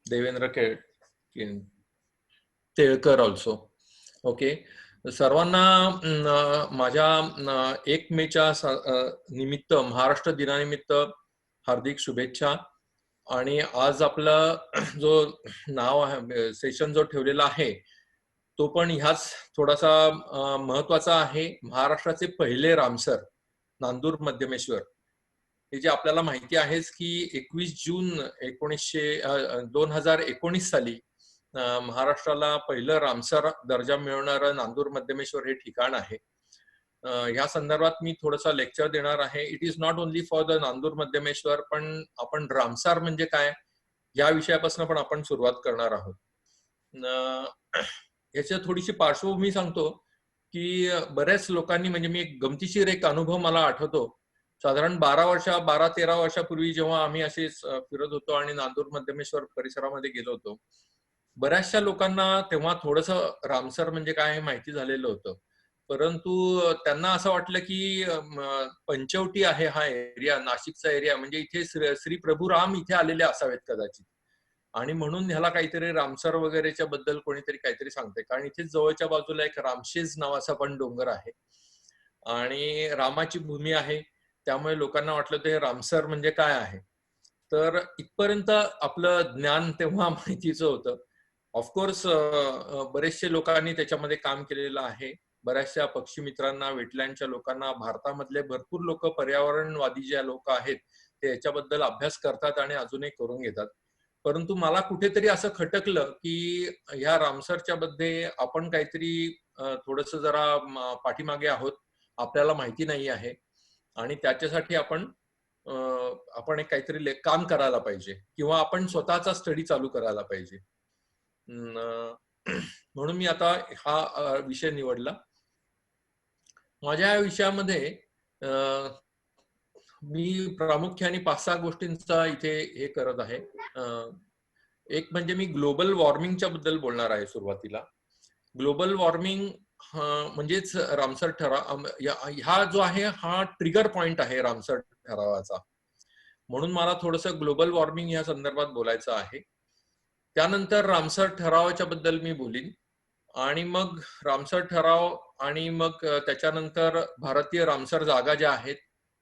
Devendra टिळकर also. Okay, सर्वांना माझ्या 1 मेच्या निमित्त, महाराष्ट्र दिनानिमित्त हार्दिक शुभेच्छा. आणि आज आपला जो नाव आहे, सेशन जो ठेवलेला आहे, तो पण ह्याच थोडासा महत्वाचा आहे. महाराष्ट्राचे पहिले रामसर, नांदूर मध्यमेश्वर, हे जे आपल्याला माहिती आहेच की 21 जून 2019 साली महाराष्ट्राला पहिलं रामसर दर्जा मिळवणारं नांदूर मध्यमेश्वर हे ठिकाण आहे. ह्या संदर्भात मी थोडासा लेक्चर देणार आहे. It is not only for the Nandur Madhyameshwar, पण आपण रामसर म्हणजे काय या विषयापासून पण आपण सुरुवात करणार आहोत. याची थोडीशी पार्श्वभूमी सांगतो की बऱ्याच लोकांनी, म्हणजे मी एक गमतीशीर एक अनुभव मला आठवतो. साधारण 12-13 वर्षापूर्वी जेव्हा आम्ही असेच फिरत होतो आणि नांदूर मध्यमेश्वर परिसरामध्ये गेलो होतो, बऱ्याचशा लोकांना तेव्हा थोडंसं रामसर म्हणजे काय हे माहिती झालेलं होतं. परंतु त्यांना असं वाटलं की पंचवटी आहे हा एरिया, नाशिकचा एरिया, म्हणजे इथे श्री प्रभू राम इथे आलेले असावेत कदाचित, आणि म्हणून ह्याला काहीतरी रामसर वगैरेच्या बद्दल कोणीतरी काहीतरी सांगते. कारण इथे जवळच्या बाजूला एक रामशेज नावाचा पण डोंगर आहे आणि रामाची भूमी आहे, त्यामुळे लोकांना वाटलं ते रामसर म्हणजे काय आहे. तर इथपर्यंत आपलं ज्ञान तेव्हा माहितीचं होतं. ऑफकोर्स बरेचसे लोकांनी त्याच्यामध्ये काम केलेलं आहे. बऱ्याचशा पक्षी मित्रांना, वेटलँडच्या लोकांना, भारतामधले भरपूर लोक, पर्यावरणवादी जे लोक आहेत, ते याच्याबद्दल अभ्यास करतात आणि अजूनही करून घेतात. परंतु मला कुठेतरी असं खटकलं की ह्या रामसरच्या मध्ये आपण काहीतरी थोडस जरा पाठीमागे आहोत, आपल्याला माहिती नाही आहे, आणि त्याच्यासाठी आपण एक काहीतरी काम करायला पाहिजे, किंवा आपण स्वतःचा स्टडी चालू करायला पाहिजे. म्हणून मी आता हा विषय निवडला. माझ्या या विषयामध्ये मी प्रामुख्याने 5-6 गोष्टींचा इथे हे करत आहे. एक म्हणजे मी ग्लोबल वॉर्मिंगच्या बद्दल बोलणार आहे सुरुवातीला. ग्लोबल वॉर्मिंग म्हणजेच रामसर ठराव हा जो आहे हा ट्रिगर पॉइंट आहे रामसर ठरावाचा, म्हणून मला थोडंसं ग्लोबल वॉर्मिंग या संदर्भात बोलायचं आहे. त्यानंतर रामसर ठरावाच्या बद्दल मी बोलीन, आणि मग रामसर ठराव, आणि मग त्याच्यानंतर भारतीय रामसर जागा ज्या आहेत,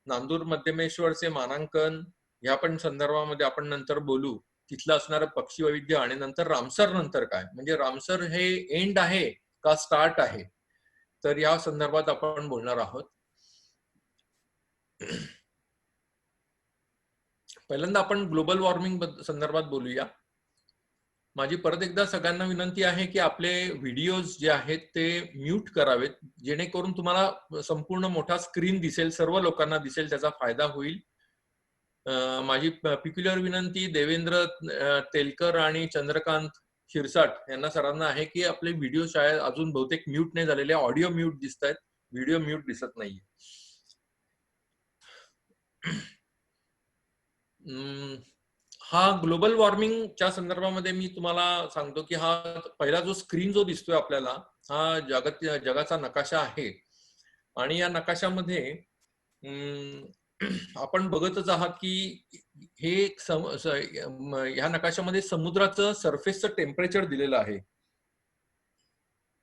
नांदूर मध्यमेश्वरचे मानांकन, या पण संदर्भामध्ये आपण नंतर बोलू. तिथलं असणारं पक्षी वैविध्य, आणि नंतर रामसर नंतर काय, म्हणजे रामसर हे एंड आहे का स्टार्ट आहे, तर या संदर्भात आपण बोलणार आहोत. पहिल्यांदा आपण ग्लोबल वॉर्मिंग संदर्भात बोलूया. माझी परत एकदा सगळ्यांना विनंती आहे की आपले व्हिडिओज जे आहेत ते म्यूट करावेत, जेणेकरून तुम्हाला संपूर्ण मोठा स्क्रीन दिसेल, सर्व लोकांना दिसेल, त्याचा फायदा होईल. माझी पिक्युलर विनंती देवेंद्र तेलकर आणि चंद्रकांत शिरसाट यांना सरांना आहे की आपले व्हिडिओ शायद अजून बहुतेक म्यूट नाही झालेले, ऑडिओ म्यूट दिसत आहेत, व्हिडिओ म्यूट दिसत नाहीये. हा ग्लोबल वॉर्मिंगच्या संदर्भामध्ये मी तुम्हाला सांगतो की हा पहिला जो स्क्रीन जो दिसतोय आपल्याला, हा जगाचा नकाशा आहे. आणि या नकाशामध्ये आपण बघतच आहात की हे ह्या नकाशामध्ये समुद्राचं सरफेसचं टेम्परेचर दिलेलं आहे.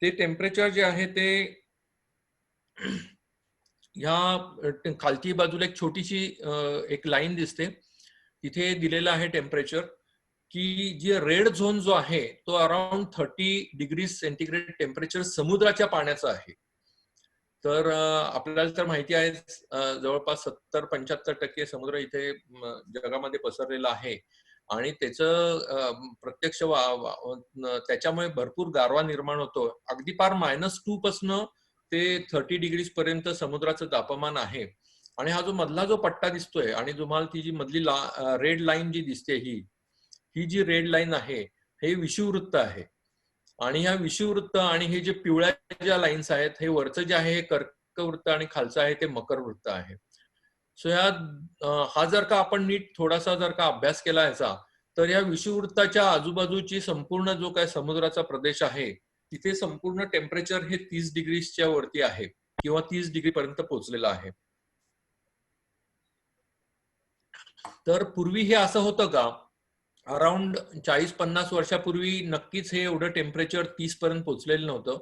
ते टेम्परेचर जे आहे ते ह्या खालची बाजूला एक छोटीशी एक लाईन दिसते, तिथे दिलेलं आहे टेम्परेचर, की जे रेड झोन जो आहे तो अराउंड 30 डिग्री सेंटीग्रेड टेम्परेचर समुद्राच्या पाण्याचं आहे. तर आपल्याला तर माहिती आहे जवळपास 70-75% समुद्र इथे जगामध्ये पसरलेला आहे, आणि त्याचं प्रत्यक्ष त्याच्यामुळे भरपूर गारवा निर्माण होतो. अगदी पार -2 पासून ते 30 डिग्रीज पर्यंत समुद्राचं तापमान आहे. आणि हा जो मधला जो पट्टा दिसतोय, आणि तुम्हाला ती जी मधली रेड लाईन जी दिसते, ही जी रेड लाईन आहे हे विषुववृत्त आहे. आणि ह्या विषुववृत्त आणि हे जे पिवळ्या ज्या लाईन्स आहेत, हे वरचं जे आहे हे कर्कवृत्त आणि खालचं आहे ते मकर वृत्त आहे. सो हा जर का आपण नीट थोडासा जर का अभ्यास केला याचा, तर या विषुववृत्ताच्या आजूबाजूची संपूर्ण जो काय समुद्राचा प्रदेश आहे, तिथे संपूर्ण टेम्परेचर हे 30 डिग्रीच्या वरती आहे, किंवा 30 डिग्री पर्यंत पोहोचलेलं आहे. तर पूर्वी हे असं होतं का, अराउंड 40-50 वर्षापूर्वी नक्कीच हे एवढं टेम्परेचर 30 पर्यंत पोहोचलेलं नव्हतं.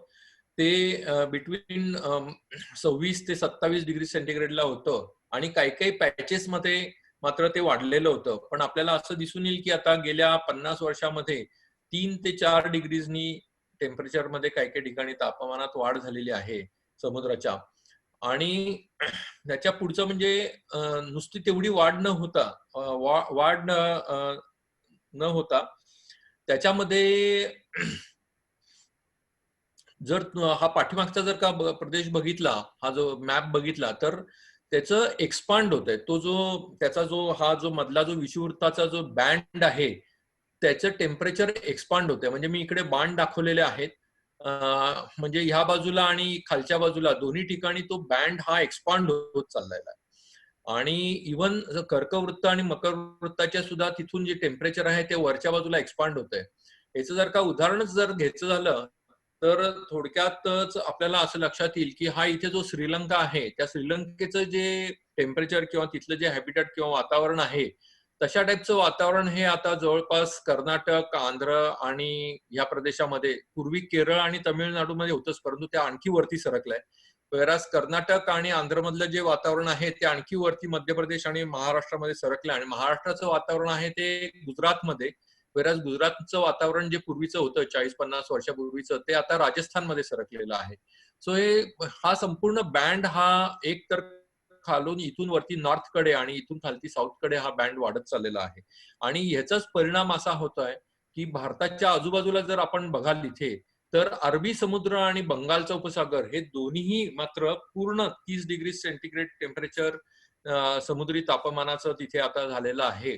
ते बिटवीन 26 ते 27 डिग्री सेंटीग्रेडला होतं आणि काही काही पॅचेसमध्ये मात्र ते वाढलेलं होतं. पण आपल्याला असं दिसून येईल की आता गेल्या 50 वर्षामध्ये 3 ते 4 डिग्रीजनी टेम्परेचरमध्ये काही काही ठिकाणी तापमानात वाढ झालेली आहे समुद्राच्या. आणि त्याच्या पुढचं म्हणजे नुसती तेवढी वाढ न होता वाढ न होता त्याच्यामध्ये जर हा पाठीमागचा जर का प्रदेश बघितला, हा जो मॅप बघितला, तर त्याचं एक्सपांड होत आहे. तो जो त्याचा जो हा जो मधला जो विषुववृत्ताचा जो बँड आहे, त्याचं टेम्परेचर एक्सपांड होतंय. म्हणजे मी इकडे बाण दाखवलेले आहेत. म्हणजे ह्या बाजूला आणि खालच्या बाजूला दोन्ही ठिकाणी तो बँड हा एक्सपांड होत चाललेला आहे. आणि इव्हन कर्कवृत्त आणि मकर वृत्ताच्या सुद्धा तिथून जे टेम्परेचर आहे ते वरच्या बाजूला एक्सपांड होत आहे. याचं जर का उदाहरणच जर घ्यायचं झालं, तर थोडक्यातच आपल्याला असं लक्षात येईल की हा इथे जो श्रीलंका आहे, त्या श्रीलंकेचं जे टेम्परेचर किंवा तिथलं जे हॅबिटॅट किंवा वातावरण आहे, तशा टाईपचं वातावरण हे आता जवळपास कर्नाटक, आंध्र आणि या प्रदेशामध्ये, पूर्वी केरळ आणि तमिळनाडूमध्ये होतंच, परंतु त्या आणखी वरती सरकलंय. वेराज कर्नाटक आणि आंध्रमधलं जे वातावरण आहे ते आणखी वरती मध्य प्रदेश आणि महाराष्ट्रामध्ये सरकलंय, आणि महाराष्ट्राचं वातावरण आहे ते गुजरातमध्ये. वेराज गुजरातचं वातावरण जे पूर्वीचं होतं 40-50 वर्षापूर्वीचं, ते आता राजस्थानमध्ये सरकलेलं आहे. सो हा संपूर्ण बँड हा एक तर खालून इथून वरती नॉर्थकडे आणि इथून खालती साऊथकडे हा बँड वाढत चाललेला आहे. आणि ह्याचाच परिणाम असा होतोय की भारताच्या आजूबाजूला जर आपण बघाल इथे, तर अरबी समुद्र आणि बंगालचा उपसागर हे दोन्हीही मात्र पूर्ण 30 डिग्री सेंटीग्रेड टेम्परेचर समुद्री तापमानाचं तिथे आता झालेलं आहे.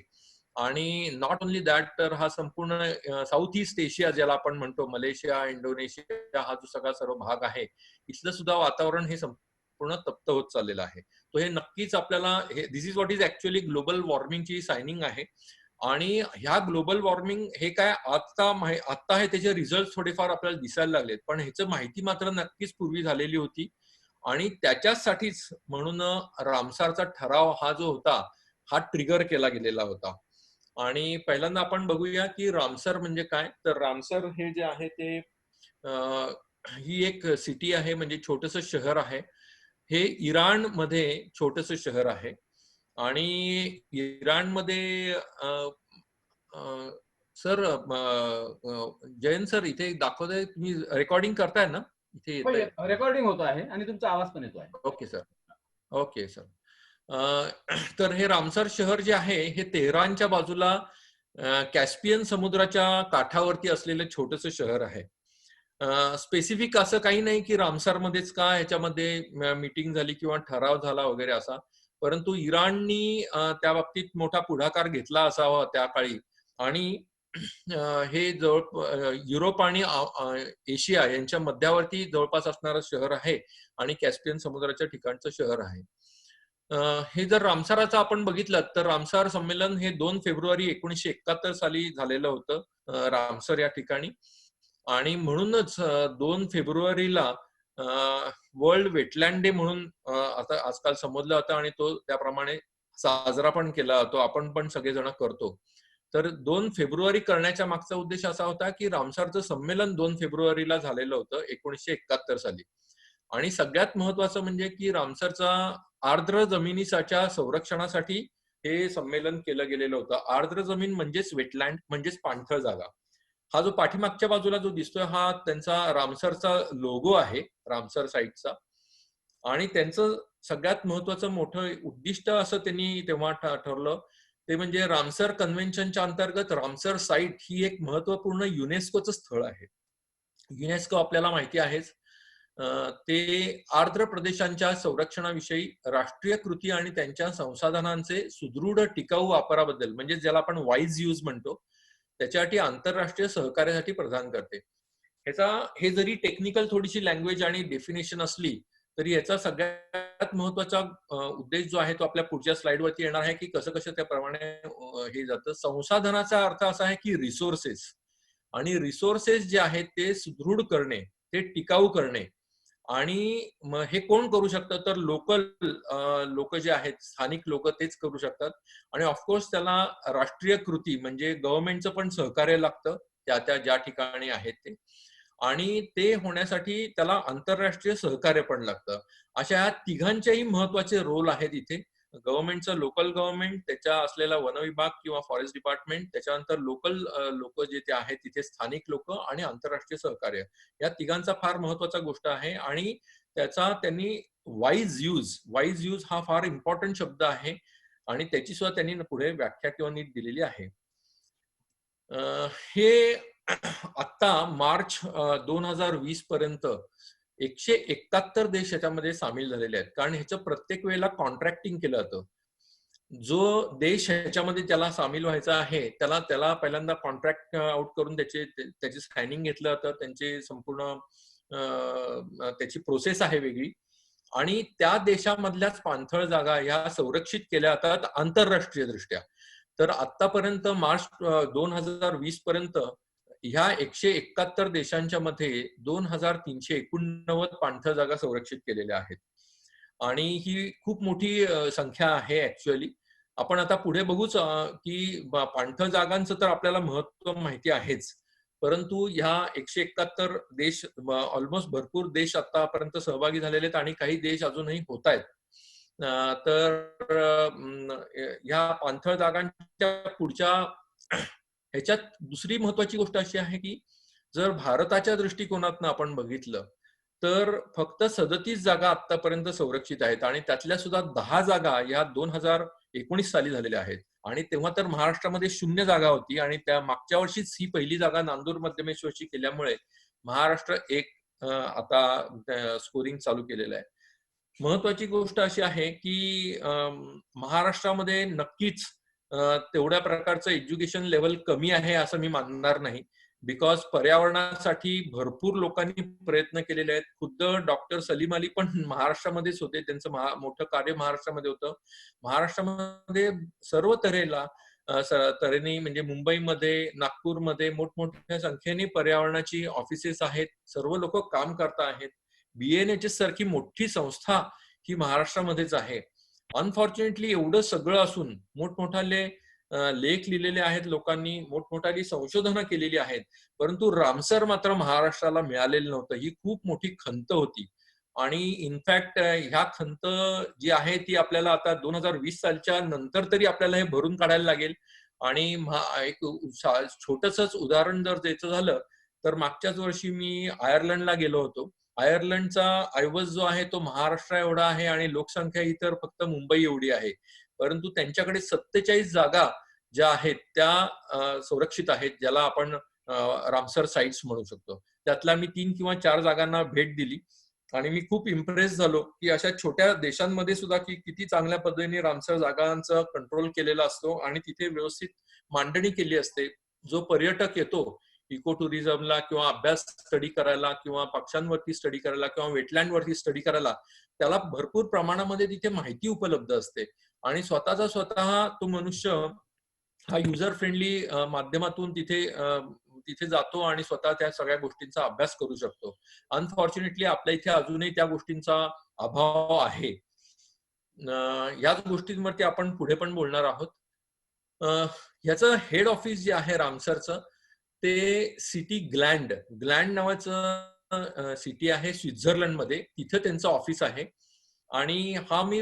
आणि नॉट ओन्ली दॅट, तर हा संपूर्ण साऊथ ईस्ट एशिया ज्याला आपण म्हणतो, मलेशिया, इंडोनेशिया, हा जो सगळा सर्व भाग आहे, इथलं सुद्धा वातावरण हे संपूर्ण तप्त होत चाललेलं आहे. तो हे नक्कीच आपल्याला हे this is what is actually global वॉर्मिंगची सायनिंग आहे. आणि ह्या ग्लोबल वॉर्मिंग हे काय आता आहे, त्याचे रिझल्ट थोडेफार आपल्याला दिसायला लागलेत, पण ह्याचं माहिती मात्र नक्कीच पूर्वी झालेली होती. आणि त्याच्यासाठीच म्हणून रामसारचा ठराव हा जो होता, हा ट्रिगर केला गेलेला होता. आणि पहिल्यांदा आपण बघूया की रामसर म्हणजे काय. तर रामसर हे जे आहे ते ही एक सिटी आहे, म्हणजे छोटस शहर आहे. हे इराणमध्ये छोटस शहर आहे. आणि इराणमध्ये सर, जयंत सर इथे दाखवताय, तुम्ही रेकॉर्डिंग करताय ना? इथे येत आहे. रेकॉर्डिंग होत आहे आणि तुमचा आवाज पण येतो आहे. Okay sir. Okay sir. तर हे रामसर शहर जे आहे हे तेहरानच्या बाजूला कॅस्पियन समुद्राच्या काठावरती असलेलं छोटस शहर आहे. स्पेसिफिक असं काही नाही की रामसरमध्येच का ह्याच्यामध्ये मीटिंग झाली किंवा ठराव झाला वगैरे असा, परंतु इराणनी त्या बाबतीत मोठा पुढाकार घेतला असावा त्या काळी. आणि हे युरोप आणि एशिया यांच्या मध्यावरती जवळपास असणारं शहर आहे आणि कॅस्पियन समुद्राच्या ठिकाणचं शहर आहे. हे जर रामसाराचं आपण बघितलं, तर रामसार संमेलन हे 2 फेब्रुवारी 1971 साली झालेलं होतं रामसर या ठिकाणी. आणि म्हणूनच 2 फेब्रुवारीला वर्ल्ड वेटलँड डे म्हणून आता आजकाल समजलं जातं, आणि तो त्याप्रमाणे साजरा पण केला जातो, आपण पण सगळेजण करतो. तर 2 फेब्रुवारी करण्याच्या मागचा उद्देश असा होता की रामसारचं संमेलन 2 फेब्रुवारीला झालेलं होतं 1971 साली. आणि सगळ्यात महत्वाचं म्हणजे की रामसरचा आर्द्र जमिनीच्या संरक्षणासाठी हे संमेलन केलं गेलेलं होतं. आर्द्र जमीन म्हणजेच वेटलँड, म्हणजेच पाणथळ जागा. हा जो पाठीमागच्या बाजूला जो दिसतोय, हा त्यांचा रामसरचा लोगो आहे, रामसर साईटचा. आणि त्यांचं सगळ्यात महत्वाचं मोठं उद्दिष्ट असं त्यांनी तेव्हा ठरलं, ते म्हणजे रामसर कन्व्हेन्शनच्या अंतर्गत रामसर साईट ही एक महत्वपूर्ण युनेस्कोचं स्थळ आहे. युनेस्को आपल्याला माहिती आहेच, ते आर्द्र प्रदेशांच्या संरक्षणाविषयी राष्ट्रीय कृती आणि त्यांच्या संसाधनांचे सुदृढ टिकाऊ वापराबद्दल, म्हणजे ज्याला आपण वाईज यूज म्हणतो, त्याच्यासाठी आंतरराष्ट्रीय सहकार्यासाठी प्रदान करते. हे जरी टेक्निकल थोडीशी लँग्वेज आणि डेफिनेशन असली, तरी याचा सगळ्यात महत्वाचा उद्देश जो आहे तो आपल्या पुढच्या स्लाइडवरती येणार आहे की कसं कसं त्याप्रमाणे हे जातं. संसाधनाचा अर्थ असा आहे की रिसोर्सेस, आणि रिसोर्सेस जे आहेत ते सुदृढ करणे, ते टिकाऊ करणे, आणि मग हे कोण करू शकतं, तर लोकल लोक जे आहेत, स्थानिक लोक तेच करू शकतात. आणि ऑफकोर्स त्याला राष्ट्रीय कृती म्हणजे गव्हर्नमेंटचं पण सहकार्य लागतं, त्या त्या ज्या ठिकाणी आहेत ते. आणि ते होण्यासाठी त्याला आंतरराष्ट्रीय सहकार्य पण लागतं. अशा ह्या तिघांचेही महत्वाचे रोल आहेत इथे. गव्हर्नमेंटचं, लोकल गव्हर्नमेंट, त्याच्या असलेला वन विभाग किंवा फॉरेस्ट डिपार्टमेंट, त्याच्यानंतर लोकल लोक जे ते आहेत तिथे, स्थानिक लोक, आणि आंतरराष्ट्रीय सहकार्य, या तिघांचा फार महत्वाचा गोष्ट आहे. आणि त्याचा त्यांनी वाईज यूज हा फार इम्पॉर्टंट शब्द आहे, आणि त्याची सुद्धा त्यांनी पुढे व्याख्या किंवा नीट दिलेली आहे. हे आता मार्च 2020 पर्यंत 171 देश याच्यामध्ये सामील झालेले आहेत. कारण ह्याचं प्रत्येक वेळेला कॉन्ट्रॅक्टिंग केलं जातं. जो देश ह्याच्यामध्ये त्याला सामील व्हायचा आहे, त्याला त्याला पहिल्यांदा कॉन्ट्रॅक्ट आउट करून त्याची सायनिंग घेतलं जातं. त्यांचे संपूर्ण त्याची प्रोसेस आहे वेगळी. आणि त्या देशामधल्याच पाणथळ जागा ह्या संरक्षित केल्या जातात आंतरराष्ट्रीय दृष्ट्या. तर आतापर्यंत मार्च 2020 पर्यंत ह्या 171 देशांच्या मध्ये 2389 पाणथळ जागा संरक्षित केलेल्या आहेत. आणि ही खूप मोठी संख्या आहे ऍक्च्युअली. आपण आता पुढे बघूच की पाणथळ जागांचं तर आपल्याला महत्व माहिती आहेच, परंतु ह्या 171 देश, ऑलमोस्ट भरपूर देश आतापर्यंत सहभागी झालेले आहेत, आणि काही देश अजूनही होत आहेत. तर ह्या पाणथळ जागांच्या पुढच्या ह्याच्यात दुसरी महत्वाची गोष्ट अशी आहे की जर भारताच्या दृष्टिकोनातनं आपण बघितलं तर फक्त 37 जागा आतापर्यंत संरक्षित आहेत, आणि त्यातल्या सुद्धा 10 जागा या 2019 साली झालेल्या आहेत. आणि तेव्हा तर महाराष्ट्रामध्ये 0 जागा होती, आणि त्या मागच्या वर्षीच ही पहिली जागा नांदूर मध्यमेश्वरची केल्यामुळे महाराष्ट्र एक आता स्कोरिंग चालू केलेलं आहे. महत्वाची गोष्ट अशी आहे की महाराष्ट्रामध्ये नक्कीच तेवढ्या प्रकारचं एज्युकेशन लेवल कमी आहे असं मी मानणार नाही. बिकॉज पर्यावरणासाठी भरपूर लोकांनी प्रयत्न केलेले आहेत. खुद्द डॉक्टर सलीम अली पण महाराष्ट्रामध्येच होते. त्यांचं मोठं कार्य महाराष्ट्रामध्ये होतं. महाराष्ट्रामध्ये सर्व तऱ्हेने म्हणजे मुंबईमध्ये, नागपूरमध्ये मोठमोठ्या संख्येने पर्यावरणाची ऑफिसेस आहेत. सर्व लोक काम करत आहेत. BNHS सारखी मोठी संस्था ही महाराष्ट्रामध्येच आहे. अनफॉर्च्युनेटली एवढं सगळं असून मोठमोठाले लेख लिहिलेले आहेत लोकांनी, मोठमोठाली संशोधनं केलेली आहेत, परंतु रामसर मात्र महाराष्ट्राला मिळालेलं नव्हतं. ही खूप मोठी खंत होती. आणि इनफॅक्ट ह्या खंत जी आहे ती आपल्याला आता 2020 सालच्या नंतर तरी आपल्याला हे भरून काढायला लागेल. आणि एक छोटसच उदाहरण जर द्यायचं झालं तर मागच्याच वर्षी मी आयर्लंडला गेलो होतो. आयर्लंडचा ऐवज जो आहे तो महाराष्ट्र एवढा आहे, आणि लोकसंख्या इतर फक्त मुंबई एवढी आहे, परंतु त्यांच्याकडे 47 जागा ज्या आहेत त्या संरक्षित आहेत, ज्याला आपण रामसर साइट्स म्हणू शकतो. त्यातल्या मी 3 किंवा 4 जागांना भेट दिली, आणि मी खूप इम्प्रेस झालो की अशा छोट्या देशांमध्ये सुद्धा की किती चांगल्या पद्धतीने रामसर जागांचा कंट्रोल केलेला असतो, आणि तिथे व्यवस्थित मांडणी केली असते. जो पर्यटक येतो इको टुरिझमला किंवा अभ्यास स्टडी करायला किंवा पक्ष्यांवरती स्टडी करायला किंवा वेटलँड वरती स्टडी करायला, त्याला भरपूर प्रमाणामध्ये तिथे माहिती उपलब्ध असते. आणि स्वतः तो मनुष्य हा युजर फ्रेंडली माध्यमातून तिथे जातो आणि स्वतः त्या सगळ्या गोष्टींचा अभ्यास करू शकतो. अनफॉर्च्युनेटली आपल्या इथे अजूनही त्या गोष्टींचा अभाव आहे. याच गोष्टींवरती आपण पुढे पण बोलणार आहोत. ह्याचं हेड ऑफिस जे आहे रामसरचं, ते सिटी ग्लँड नावाचं सिटी आहे स्वित्झर्लंडमध्ये. तिथे त्यांचं ऑफिस आहे. आणि हा मी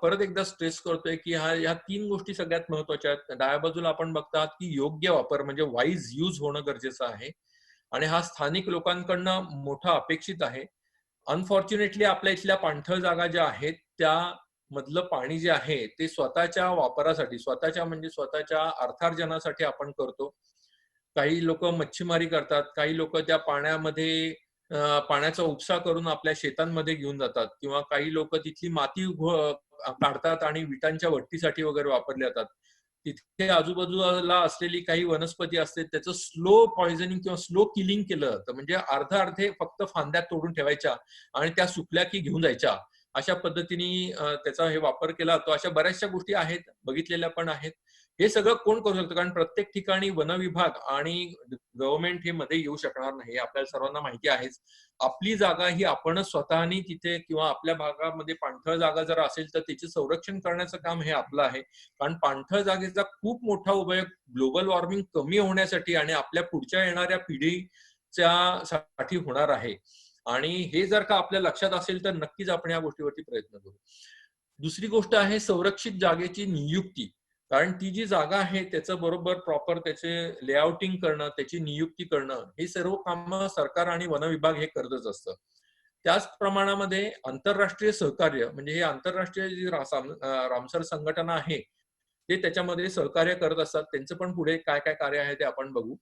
परत एकदा स्ट्रेस करतोय की ह्या 3 गोष्टी सगळ्यात महत्वाच्या आहेत. डाव्या बाजूला आपण बघतात की योग्य वापर म्हणजे वाईज यूज होणं गरजेचं आहे, आणि हा स्थानिक लोकांकडनं मोठा अपेक्षित आहे. अनफॉर्च्युनेटली आपल्या इथल्या पाणथळ जागा ज्या आहेत त्या मधलं पाणी जे आहे ते स्वतःच्या वापरासाठी, स्वतःच्या अर्थार्जनासाठी आपण करतो. काही लोक मच्छीमारी करतात, काही लोक त्या पाण्यामध्ये पाण्याचा उपसा करून आपल्या शेतांमध्ये घेऊन जातात, किंवा काही लोक तिथली माती काढतात आणि विटांच्या भट्टीसाठी वगैरे वापरले जातात. तिथे आजूबाजूला असलेली काही वनस्पती असते त्याचं स्लो पॉइझनिंग किंवा स्लो किलिंग केलं जातं. म्हणजे अर्धे फक्त फांद्या तोडून ठेवायच्या आणि त्या सुकल्या की घेऊन जायच्या, अशा पद्धतीने त्याचा हे वापर केला जातो. अशा बऱ्याचशा गोष्टी आहेत, बघितलेल्या पण आहेत. हे सगळं कोण करू शकतं? कारण प्रत्येक ठिकाणी वन विभाग आणि गव्हर्नमेंट हे मध्ये येऊ शकणार नाही, आपल्याला सर्वांना माहिती आहेच. आपली जागा ही आपणच स्वतःनी तिथे किंवा आपल्या भागामध्ये पाणथळ जागा जर असेल तर त्याचे संरक्षण करण्याचं काम हे आपलं आहे. कारण पाणथळ जागेचा खूप मोठा उपयोग ग्लोबल वॉर्मिंग कमी होण्यासाठी आणि आपल्या पुढच्या येणाऱ्या पिढीच्या साठी होणार आहे. आणि हे जर का आपल्या लक्षात असेल तर नक्कीच आपण या गोष्टीवरती प्रयत्न करू. दुसरी गोष्ट आहे संरक्षित जागेची नियुक्ती. कारण ती जी जागा आहे त्याचं बरोबर प्रॉपर त्याचे लेआउटिंग करणं, त्याची नियुक्ती करणं, हे सर्व कामं सरकार आणि वन विभाग हे करतच असतं. त्याच प्रमाणामध्ये आंतरराष्ट्रीय सहकार्य म्हणजे हे आंतरराष्ट्रीय जी रामसर संघटना आहे ते त्याच्यामध्ये सहकार्य करत असतात. त्यांचं पण पुढे काय काय कार्य आहे ते आपण बघू.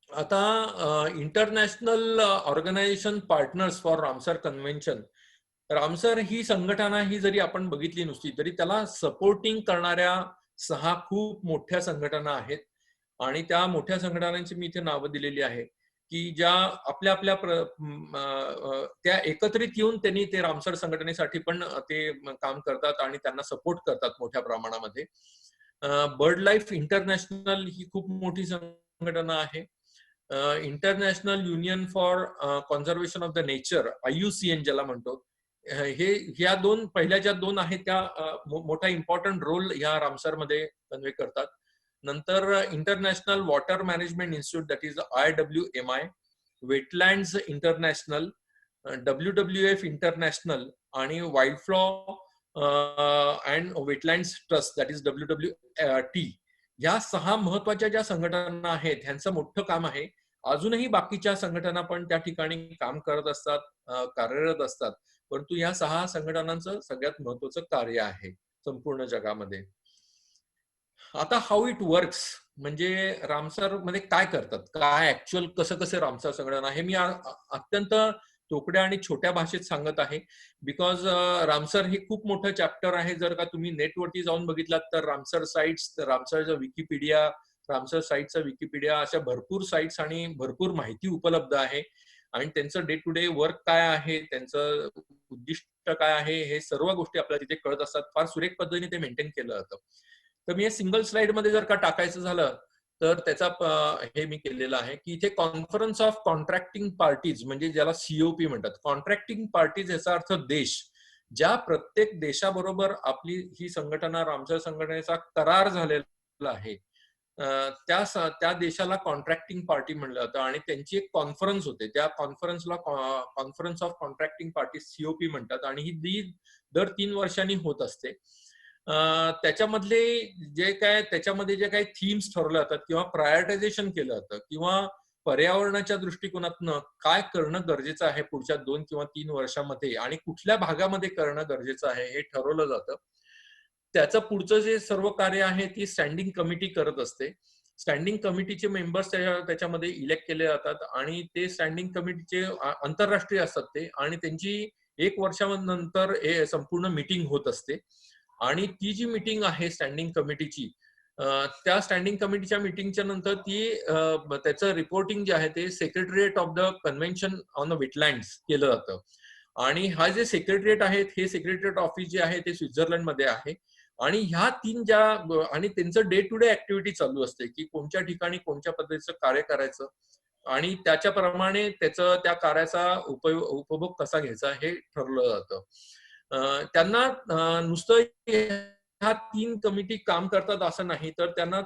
आता international organisation partners for Ramsar convention, Ramsar ही संघटना ही जरी आपण बघितली नुसती तरी त्याला सपोर्टिंग करणाऱ्या 6 खूप मोठ्या संघटना आहेत. आणि त्या मोठ्या संघटनांची मी इथे नावं दिलेली आहे की ज्या आपल्या आपल्या त्या एकत्रित येऊन त्यांनी ते रामसर संघटनेसाठी पण ते काम करतात आणि त्यांना सपोर्ट करतात मोठ्या प्रमाणामध्ये. बर्ड लाईफ इंटरनॅशनल ही खूप मोठी संघटना आहे. International union for conservation of the nature, IUCN ज्याला म्हणतो, हे ह्या पहिल्या ज्या 2 आहेत त्या मोठा इम्पॉर्टंट रोल ह्या रामसरमध्ये कन्व्हे करतात. नंतर international water management institute that is IWMI, wetlands international, WWF international आणि wildfowl and wetlands trust that is WWT. या 6 महत्वाच्या ज्या संघटना आहेत ह्यांचं मोठं काम आहे. अजूनही बाकीच्या संघटना पण त्या ठिकाणी काम करत असतात, कार्यरत असतात. परंतु या 6 संघटनांचं सगळ्यात महत्वाचं कार्य आहे संपूर्ण जगामध्ये. आता हाऊ इट वर्क्स म्हणजे रामसर मध्ये काय करतात, काय ऍक्च्युअल कसं कसं रामसर संघटना हे मी अत्यंत तोकड्या आणि छोट्या भाषेत सांगत आहे. बिकॉज रामसर हे खूप मोठं चॅप्टर आहे. जर का तुम्ही नेटवरती जाऊन बघितलात तर रामसर साइट्स, रामसरचं विकिपीडिया, रामसर साइटचा विकिपीडिया अशा भरपूर साइट्स आणि भरपूर माहिती उपलब्ध आहे. आणि त्यांचं डे टू डे वर्क काय आहे, त्यांचं उद्दिष्ट काय आहे, हे सर्व गोष्टी आपल्याला तिथे कळत असतात. फार सुरेख पद्धतीने ते मेंटेन केलं जातं. तर मी हे सिंगल स्लाइड मध्ये जर का टाकायचं झालं तर त्याचा हे मी केलेलं आहे की इथे कॉन्फरन्स ऑफ कॉन्ट्रॅक्टिंग पार्टीज म्हणजे ज्याला COP म्हणतात. कॉन्ट्रॅक्टिंग पार्टीज याचा अर्थ देश. ज्या प्रत्येक देशाबरोबर आपली ही संघटना रामसर संघटनेचा करार झालेला आहे त्या देशाला कॉन्ट्रॅक्टिंग पार्टी म्हणलं जातं आणि त्यांची एक कॉन्फरन्स होते. त्या कॉन्फरन्सला conference of contracting party COP म्हणतात आणि ही दर 3 वर्षांनी होत असते. त्याच्यामध्ये जे काही थीम्स ठरवल्या जातात किंवा प्रायोरिटायझेशन केलं जातं किंवा पर्यावरणाच्या दृष्टिकोनातनं काय करणं गरजेचं आहे पुढच्या 2 किंवा 3 वर्षामध्ये आणि कुठल्या भागामध्ये करणं गरजेचं आहे हे ठरवलं जातं. त्याचं पुढचं जे सर्व कार्य आहे ती स्टँडिंग कमिटी करत असते. स्टँडिंग कमिटीचे मेंबर्स त्याच्यामध्ये इलेक्ट केले जातात आणि ते स्टँडिंग कमिटीचे आंतरराष्ट्रीय असतात ते आणि त्यांची 1 वर्षानंतर संपूर्ण मीटिंग होत असते. आणि ती जी मीटिंग आहे स्टँडिंग कमिटीची, त्या स्टँडिंग कमिटीच्या मीटिंगच्या नंतर त्याचं रिपोर्टिंग जे आहे ते secretariat of the convention on the wetlands केलं जातं. आणि हा जे सेक्रेटरिएट आहे हे सेक्रेटरिएट ऑफिस जे आहे ते स्वित्झर्लंड मध्ये आहे. आणि ह्या 3 आणि त्यांचं डे टू डे ऍक्टिव्हिटी चालू असते की कोणत्या ठिकाणी कोणत्या पद्धतीचं कार्य करायचं आणि त्याच्याप्रमाणे त्या कार्याचा उपभोग कसा घ्यायचा हे ठरवलं जातं. त्यांना नुसतं ह्या 3 कमिटी काम करतात असं नाही, तर त्यांना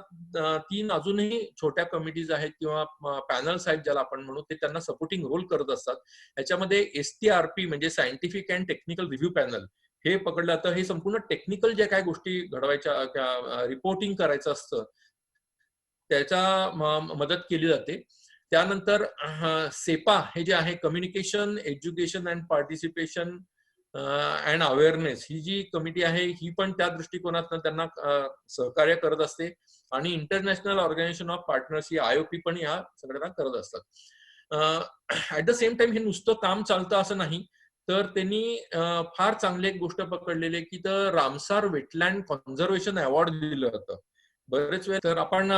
3 अजूनही छोट्या कमिटीज आहेत किंवा पॅनल्स आहेत ज्याला आपण म्हणू, ते त्यांना सपोर्टिंग रोल करत असतात. ह्याच्यामध्ये STRP म्हणजे scientific and technical review panel हे पकडलं जातं. हे संपूर्ण टेक्निकल ज्या काही गोष्टी घडवायच्या रिपोर्टिंग करायचं असतं त्याचा मदत केली जाते. त्यानंतर सेपा हे जे आहे communication, education and participation and awareness ही जी कमिटी आहे ही पण त्या दृष्टिकोनातून त्यांना सहकार्य करत असते. आणि इंटरनॅशनल ऑर्गनायझेशन ऑफ पार्टनर्स ही IOP पण या संघटना करत असतात. ऍट द सेम टाइम हे नुसतं काम चालतं असं नाही, तर त्यांनी फार चांगली एक गोष्ट पकडलेली आहे की तर रामसार वेटलँड कॉन्झर्वेशन अवॉर्ड दिलं जातं. बरेच वेळ तर आपण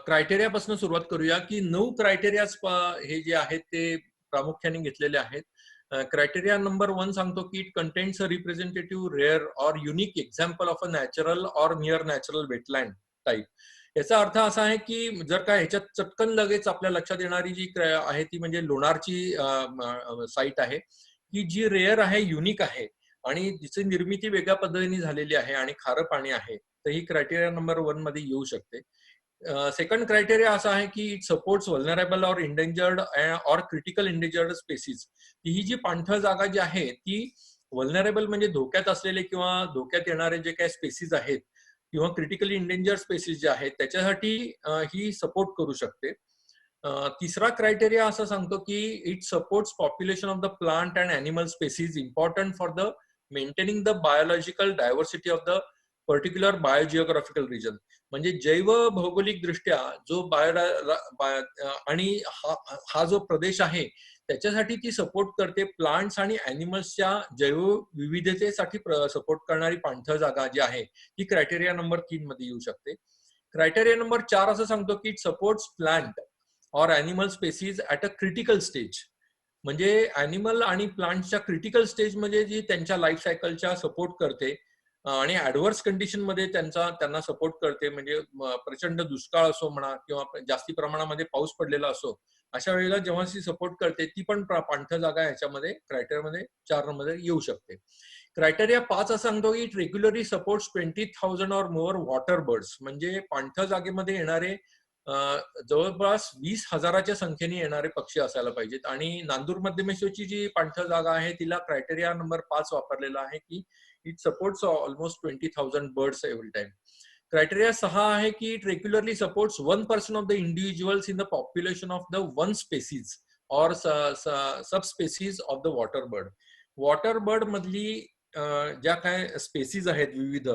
क्रायटेरियापासून सुरुवात करूया की 9 क्रायटेरियाज हे जे आहेत ते प्रामुख्याने घेतलेले आहेत. क्रायटेरिया नंबर 1 सांगतो की it contains a representative rare or unique example of a natural or near natural wetland type. याचा अर्थ असा आहे की जर का ह्याच्यात चटकन लगेच आपल्या लक्षात येणारी जी आहे ती म्हणजे लोणारची साईट आहे की जी रेअर आहे, युनिक आहे आणि तिची निर्मिती वेगळ्या पद्धतीने झालेली आहे आणि खारं पाणी आहे. तर ही क्रायटेरिया नंबर 1 मध्ये येऊ शकते. सेकंड क्रायटेरिया असा आहे की it supports vulnerable or endangered or critical endangered species. ही जी पाणथळ जागा जी आहे ती व्हलनरेबल म्हणजे धोक्यात असलेले किंवा धोक्यात येणारे जे काही स्पेसिस आहेत किंवा क्रिटिकली इंडेंजर्ड स्पेसिस जे आहेत त्याच्यासाठी ही सपोर्ट करू शकते. तिसरा क्रायटेरिया असं सांगतो की it supports population of the plant and animal species important for the maintaining the biological diversity of the particular biogeographical region. म्हणजे जैव भौगोलिक दृष्ट्या जो आणि हा जो प्रदेश आहे त्याच्यासाठी ती सपोर्ट करते. प्लांट्स आणि अॅनिमल्सच्या जैव विविधतेसाठी सपोर्ट करणारी पाणथळ जागा जी आहे ती क्रायटेरिया नंबर 3 मध्ये येऊ शकते. क्रायटेरिया नंबर 4 असं सांगतो की it supports plant or animal species at a critical stage. म्हणजे अॅनिमल आणि प्लांटच्या क्रिटिकल स्टेज मध्ये जी त्यांच्या लाईफ सायकलच्या सपोर्ट करते आणि ऍडव्हर्स कंडिशन मध्ये त्यांना सपोर्ट करते. म्हणजे प्रचंड दुष्काळ असो म्हणा किंवा जास्ती प्रमाणामध्ये पाऊस पडलेला असो, अशा वेळेला जेव्हा ती सपोर्ट करते ती पण पाणथळ जागा ह्याच्यामध्ये क्रायटेरियामध्ये 4 मध्ये येऊ शकते. क्रायटेरिया 5 असं सांगतो की it regularly supports 20,000 or more water birds. म्हणजे पाणथळ जागेमध्ये येणारे जवळपास 20,000च्या संख्येने येणारे पक्षी असायला पाहिजेत. आणि नांदूर मध्यमेश्वरची जी पाणथळ जागा आहे तिला क्रायटेरिया नंबर 5 वापरलेला आहे की it supports almost 20,000 birds every time. Criteria 6 आहे की it regularly supports 1% of the individuals in the population of the one species or sub species of the water bird. Water bird मधली ज्या काय species आहेत विविध,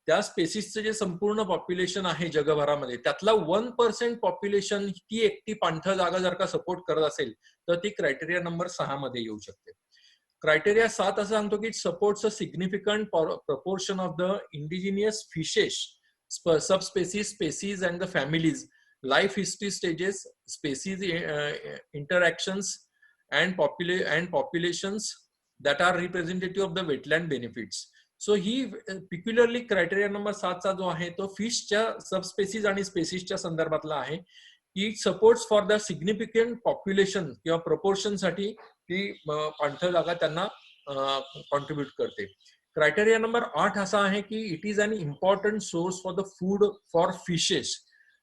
त्या स्पेसीसचं जे संपूर्ण पॉप्युलेशन आहे जगभरामध्ये त्यातला 1% पॉप्युलेशन ती एकटी पाणथळ जागा जर का सपोर्ट करत असेल तर ती क्रायटेरिया नंबर 6 मध्ये येऊ शकते. क्रायटेरिया 7 असं सांगतो की it supports a significant proportion of the indigenous fishes subspecies species and the families life history stages species interactions and populations that are representative of the wetland benefits. So ही peculiarly criteria number 7चा जो आहे तो फिशच्या subspecies आणि स्पेसीसच्या संदर्भातला आहे. It supports for the significant population किंवा प्रपोर्शनसाठी ती पाणथळ जागा त्यांना कॉन्ट्रीब्युट करते. क्रायटेरिया नंबर 8 असा आहे की it is an important source for the food for fishes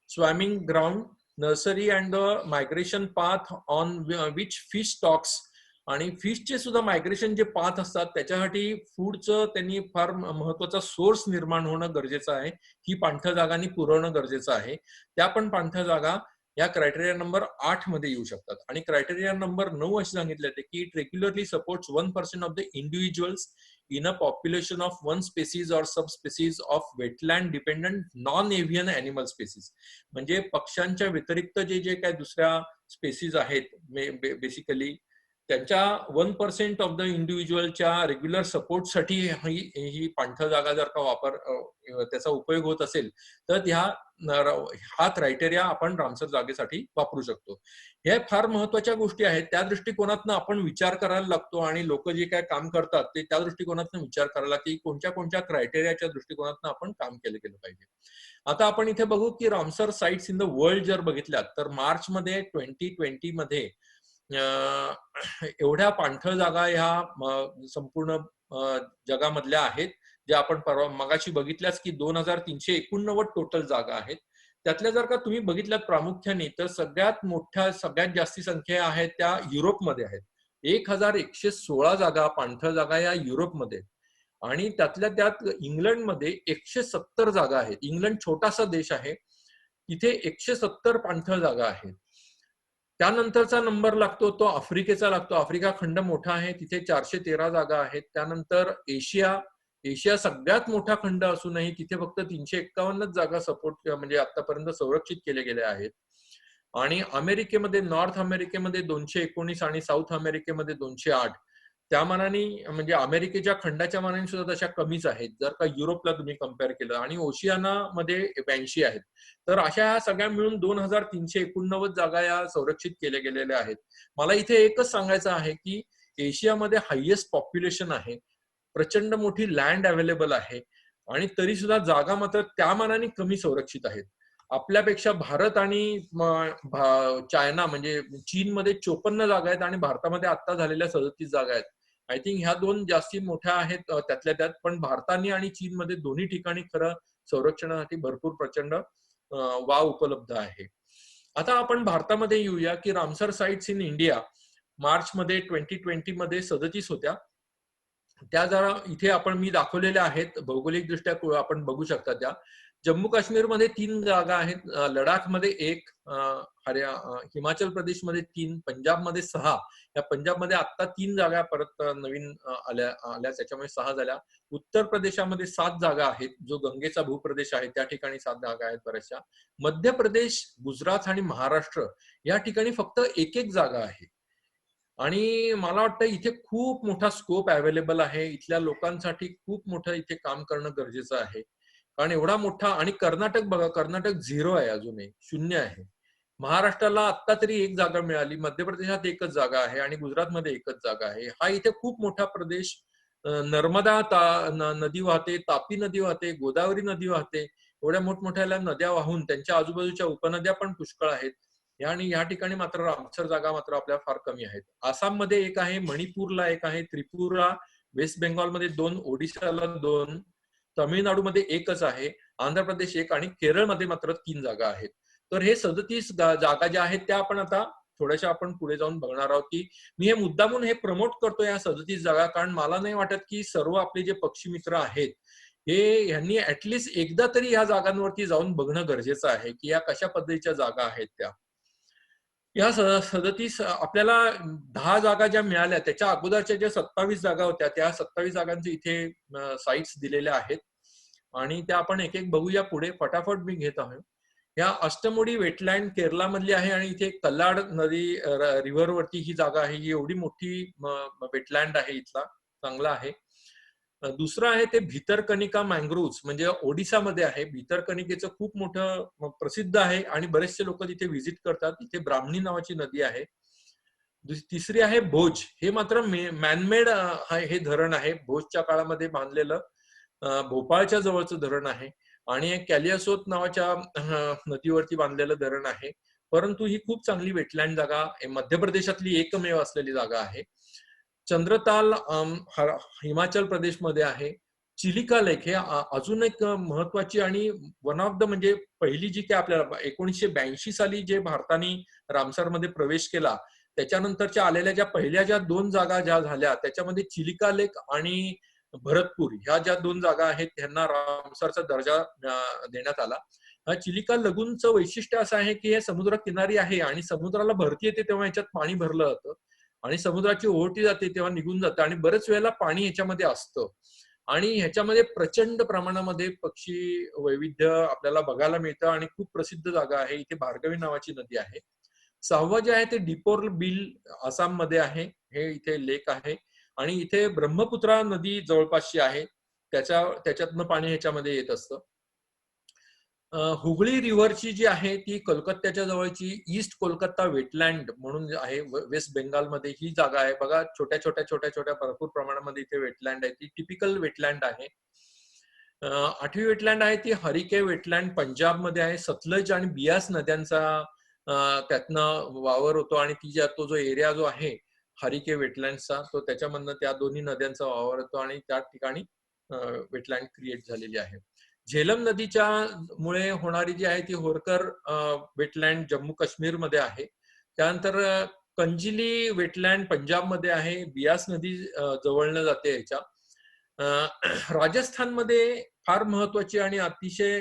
swimming ground nursery and the migration path on which fish stocks. आणि फिशचे सुद्धा मायग्रेशन जे पाथ असतात त्याच्यासाठी फूडचं त्यांनी फार महत्वाचा सोर्स निर्माण होणं गरजेचं आहे. ही पाणथळ जागांनी पुरवणं गरजेचं आहे. त्या पण पाणथळ जागा या क्रायटेरिया नंबर 8 मध्ये येऊ शकतात. आणि क्रायटेरिया नंबर 9 असे सांगितले होते की it regularly supports 1% of the individuals in a population of one species or sub species of wetland dependent non avian animal species. म्हणजे पक्ष्यांच्या व्यतिरिक्त जे जे काही दुसऱ्या स्पेसीज आहेत बेसिकली त्यांच्या 1% ऑफ द इंडिव्हिज्युअलच्या रेग्युलर सपोर्टसाठी ही पाणथळ जागा जर का त्याचा उपयोग होत असेल तर हा क्रायटेरिया आपण रामसर जागेसाठी वापरू शकतो. हे फार महत्वाच्या गोष्टी आहेत. त्या दृष्टिकोनातनं आपण विचार करायला लागतो आणि लोक जे काय काम करतात ते त्या दृष्टिकोनातनं विचार करायला की कोणत्या कोणत्या क्रायटेरियाच्या दृष्टिकोनातनं आपण काम केलं गेलं पाहिजे. आता आपण इथे बघू की Ramsar sites in the world जर बघितल्यात तर मार्च मध्ये 2020 मध्ये एवढ्या पाणथळ जागा ह्या संपूर्ण जगामधल्या आहेत ज्या आपण मगाशी बघितल्याच की 2,389 टोटल जागा आहेत. त्यातल्या जर का तुम्ही बघितल्यात प्रामुख्याने तर सगळ्यात जास्ती संख्या आहेत त्या युरोपमध्ये आहेत. 1,116 जागा पाणथळ जागा या युरोपमध्ये आणि त्यातल्या त्यात इंग्लंडमध्ये 170 जागा आहेत. इंग्लंड छोटासा देश आहे, तिथे 170 पाणथळ जागा आहेत. त्यानंतरचा नंबर लागतो तो आफ्रिकेचा लागतो. आफ्रिका खंड मोठा आहे, तिथे 413 जागा आहेत. त्यानंतर एशिया सगळ्यात मोठा खंड असूनही तिथे फक्त 351 जागा सपोर्ट म्हणजे आतापर्यंत संरक्षित केले गेले आहेत. आणि अमेरिकेमध्ये नॉर्थ अमेरिकेमध्ये 219 आणि साऊथ अमेरिकेमध्ये 208. त्या मानाने म्हणजे अमेरिकेच्या खंडाच्या मानाने सुद्धा तशा कमीच आहेत जर का युरोपला तुम्ही कम्पेअर केलं. आणि ओशियाना मध्ये 82 आहेत. तर अशा ह्या सगळ्या मिळून 2,389 जागा या संरक्षित केल्या गेलेल्या आहेत. मला इथे एकच सांगायचं आहे की एशियामध्ये हायेस्ट पॉप्युलेशन आहे, प्रचंड मोठी लँड अवेलेबल आहे आणि तरी सुद्धा जागा मात्र त्या मानाने कमी संरक्षित आहेत. आपल्यापेक्षा भारत आणि चायना म्हणजे चीनमध्ये 54 जागा आहेत आणि भारतामध्ये आता झालेल्या 37 जागा आहेत. आय थिंक ह्या दोन जास्ती मोठ्या आहेत त्यातल्या त्यात. पण भारताने आणि चीनमध्ये दोन्ही ठिकाणी खरं संरक्षणासाठी भरपूर प्रचंड वाव उपलब्ध आहे. आता आपण भारतामध्ये येऊया की Ramsar sites in India March मध्ये 2020 मध्ये 37 होत्या. त्या जरा इथे मी दाखवलेल्या आहेत भौगोलिक दृष्ट्या आपण बघू शकता त्या. जम्मू काश्मीरमध्ये 3 जागा आहेत, लडाखमध्ये 1, हिमाचल प्रदेशमध्ये 3, पंजाबमध्ये 6. या पंजाबमध्ये आता 3 जागा परत नवीन आल्या त्याच्यामुळे 6 झाल्या. उत्तर प्रदेशामध्ये 7 जागा आहेत, जो गंगेचा भूप्रदेश आहे त्या ठिकाणी 7 जागा आहेत बऱ्याचशा. मध्य प्रदेश, गुजरात आणि महाराष्ट्र या ठिकाणी फक्त एक जागा आहे. आणि मला वाटतं इथे खूप मोठा स्कोप अवेलेबल आहे. इथल्या लोकांसाठी खूप मोठं इथे काम करणं गरजेचं आहे. कारण एवढा मोठा, आणि कर्नाटक बघा, कर्नाटक 0 आहे, अजूनही 0 आहे. महाराष्ट्राला आता तरी 1 जागा मिळाली, मध्य प्रदेशात 1च जागा आहे आणि गुजरातमध्ये 1च जागा आहे. हा इथे खूप मोठा प्रदेश. नर्मदा नदी वाहते, तापी नदी वाहते, गोदावरी नदी वाहते. एवढ्या मोठमोठ्या नद्या वाहून त्यांच्या आजूबाजूच्या उपनद्या पण पुष्कळ आहेत. आणि या ठिकाणी मात्र रामसर जागा मात्र आपल्या फार कमी आहेत. आसाममध्ये 1 आहे, मणिपूरला 1 आहे, त्रिपुरा, वेस्ट बेंगॉलमध्ये 2, ओडिशाला 2, तमिळनाडूमध्ये 1च आहे, आंध्र प्रदेश 1 आणि केरळमध्ये मात्र 3 जागा आहेत. तर हे 37 जागा ज्या आहेत त्या आपण आता थोड्याशा आपण पुढे जाऊन बघणार आहोत. की मी हे मुद्दामून हे प्रमोट करतो या 37 जागा, कारण मला नाही वाटत की सर्व आपले जे पक्षी मित्र आहेत ह्यांनी ऍटलिस्ट एकदा तरी या जागांवरती जाऊन बघणं गरजेचं आहे की या कशा पद्धतीच्या जागा आहेत त्या. या 37 आपल्याला 10 जागा ज्या मिळाल्या त्याच्या अगोदरच्या ज्या 27 जागा होत्या त्या 27 जागांचे इथे साइट्स दिलेल्या आहेत आणि त्या आपण एक एक बघूया पुढे. फटाफट मी घेत आहे. या अष्टमुडी वेटलँड केरला मधली आहे आणि इथे कल्लाड नदी रिव्हर वरती ही जागा आहे. ही एवढी मोठी वेटलँड आहे, इथला चांगला आहे. दुसरं आहे ते भितरकनिका मँग्रोव्ह, म्हणजे ओडिसामध्ये आहे. भितरकनिकेचं खूप मोठं प्रसिद्ध आहे आणि बरेचसे लोक तिथे व्हिजिट करतात. इथे ब्राह्मणी नावाची नदी आहे. तिसरी आहे भोज. हे मात्र मॅनमेड हे धरण आहे, भोजच्या काळामध्ये बांधलेलं भोपाळच्या जवळचं धरण आहे आणि एक कॅलियासोत नावाच्या नदीवरती बांधलेलं धरण आहे. परंतु ही खूप चांगली वेटलँड जागा, मध्य प्रदेशातली एकमेव असलेली जागा आहे. चंद्रताल हिमाचल प्रदेशमध्ये आहे. चिलिका लेक हे अजून एक महत्वाची आणि वन ऑफ द, म्हणजे पहिली जी काय आपल्याला 1982 साली जे भारताने रामसरमध्ये प्रवेश केला त्याच्यानंतरच्या आलेल्या ज्या पहिल्या ज्या 2 जागा ज्या झाल्या त्याच्यामध्ये चिलिका लेक आणि भरतपूर ह्या ज्या 2 जागा आहेत त्यांना रामसरचा दर्जा देण्यात आला. चिलिका लगूनचं वैशिष्ट्य असं आहे की हे समुद्र किनारी आहे आणि समुद्राला भरती येते तेव्हा ह्याच्यात पाणी भरलं जातं आणि समुद्राची ओहोटी जाते तेव्हा निघून जातं आणि बरेच वेळेला पाणी ह्याच्यामध्ये असतं आणि ह्याच्यामध्ये प्रचंड प्रमाणामध्ये पक्षी वैविध्य आपल्याला बघायला मिळतं आणि खूप प्रसिद्ध जागा आहे. इथे भार्गवी नावाची नदी आहे. 6वं जे आहे ते डिपोर बिल आसाम मध्ये आहे. हे इथे लेक आहे आणि इथे ब्रह्मपुत्रा नदी जवळपासची आहे. त्याच्यातनं पाणी ह्याच्यामध्ये येत असतं. हुगळी रिव्हरची जी आहे ती कोलकात्याच्या जवळची ईस्ट कोलकाता वेटलँड म्हणून आहे, वेस्ट बेंगालमध्ये ही जागा आहे. बघा छोट्या छोट्या छोट्या छोट्या भरपूर प्रमाणामध्ये इथे वेटलँड आहे. ती टिपिकल वेटलँड आहे. 8वी वेटलँड आहे ती हरिके वेटलँड पंजाबमध्ये आहे. सतलज आणि बियास नद्यांचा त्यातनं वावर होतो आणि तो जो एरिया जो आहे हरिके वेटलँडचा तो त्याच्यामधनं त्या दोन्ही नद्यांचा वावर होतो आणि त्या ठिकाणी वेटलँड क्रिएट झालेली आहे. झेलम नदीच्या मुळे होणारी जी आहे ती होरकर वेटलँड जम्मू काश्मीर मध्ये आहे. त्यानंतर कंजिली वेटलँड पंजाबमध्ये आहे. बियास नदी जवळनं जाते ह्याच्या. राजस्थानमध्ये फार महत्वाची आणि अतिशय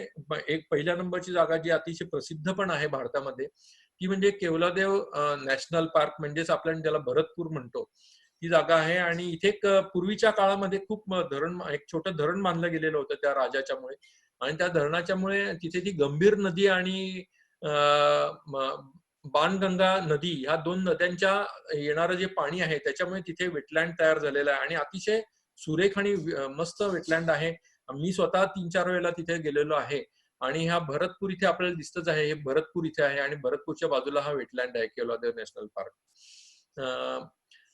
एक पहिल्या नंबरची जागा जी अतिशय प्रसिद्ध पण आहे भारतामध्ये ती म्हणजे केवलादेव नॅशनल पार्क, म्हणजेच आपण ज्याला भरतपूर म्हणतो ती जागा आहे. आणि इथे पूर्वीच्या काळामध्ये खूप एक छोटं धरण बांधलं गेलेलं होतं त्या राजाच्यामुळे आणि त्या धरणाच्यामुळे तिथे ती गंभीर नदी आणि बाणगंगा नदी ह्या 2 नद्यांच्या येणारं जे पाणी आहे त्याच्यामुळे तिथे वेटलँड तयार झालेला आहे आणि अतिशय सुरेख आणि मस्त वेटलँड आहे. मी स्वतः 3-4 वेळेला तिथे गेलेलो आहे आणि हा भरतपूर इथे आपल्याला दिसतच आहे. हे भरतपूर इथे आहे आणि भरतपूरच्या बाजूला हा वेटलँड आहे केवलादेव नॅशनल पार्क.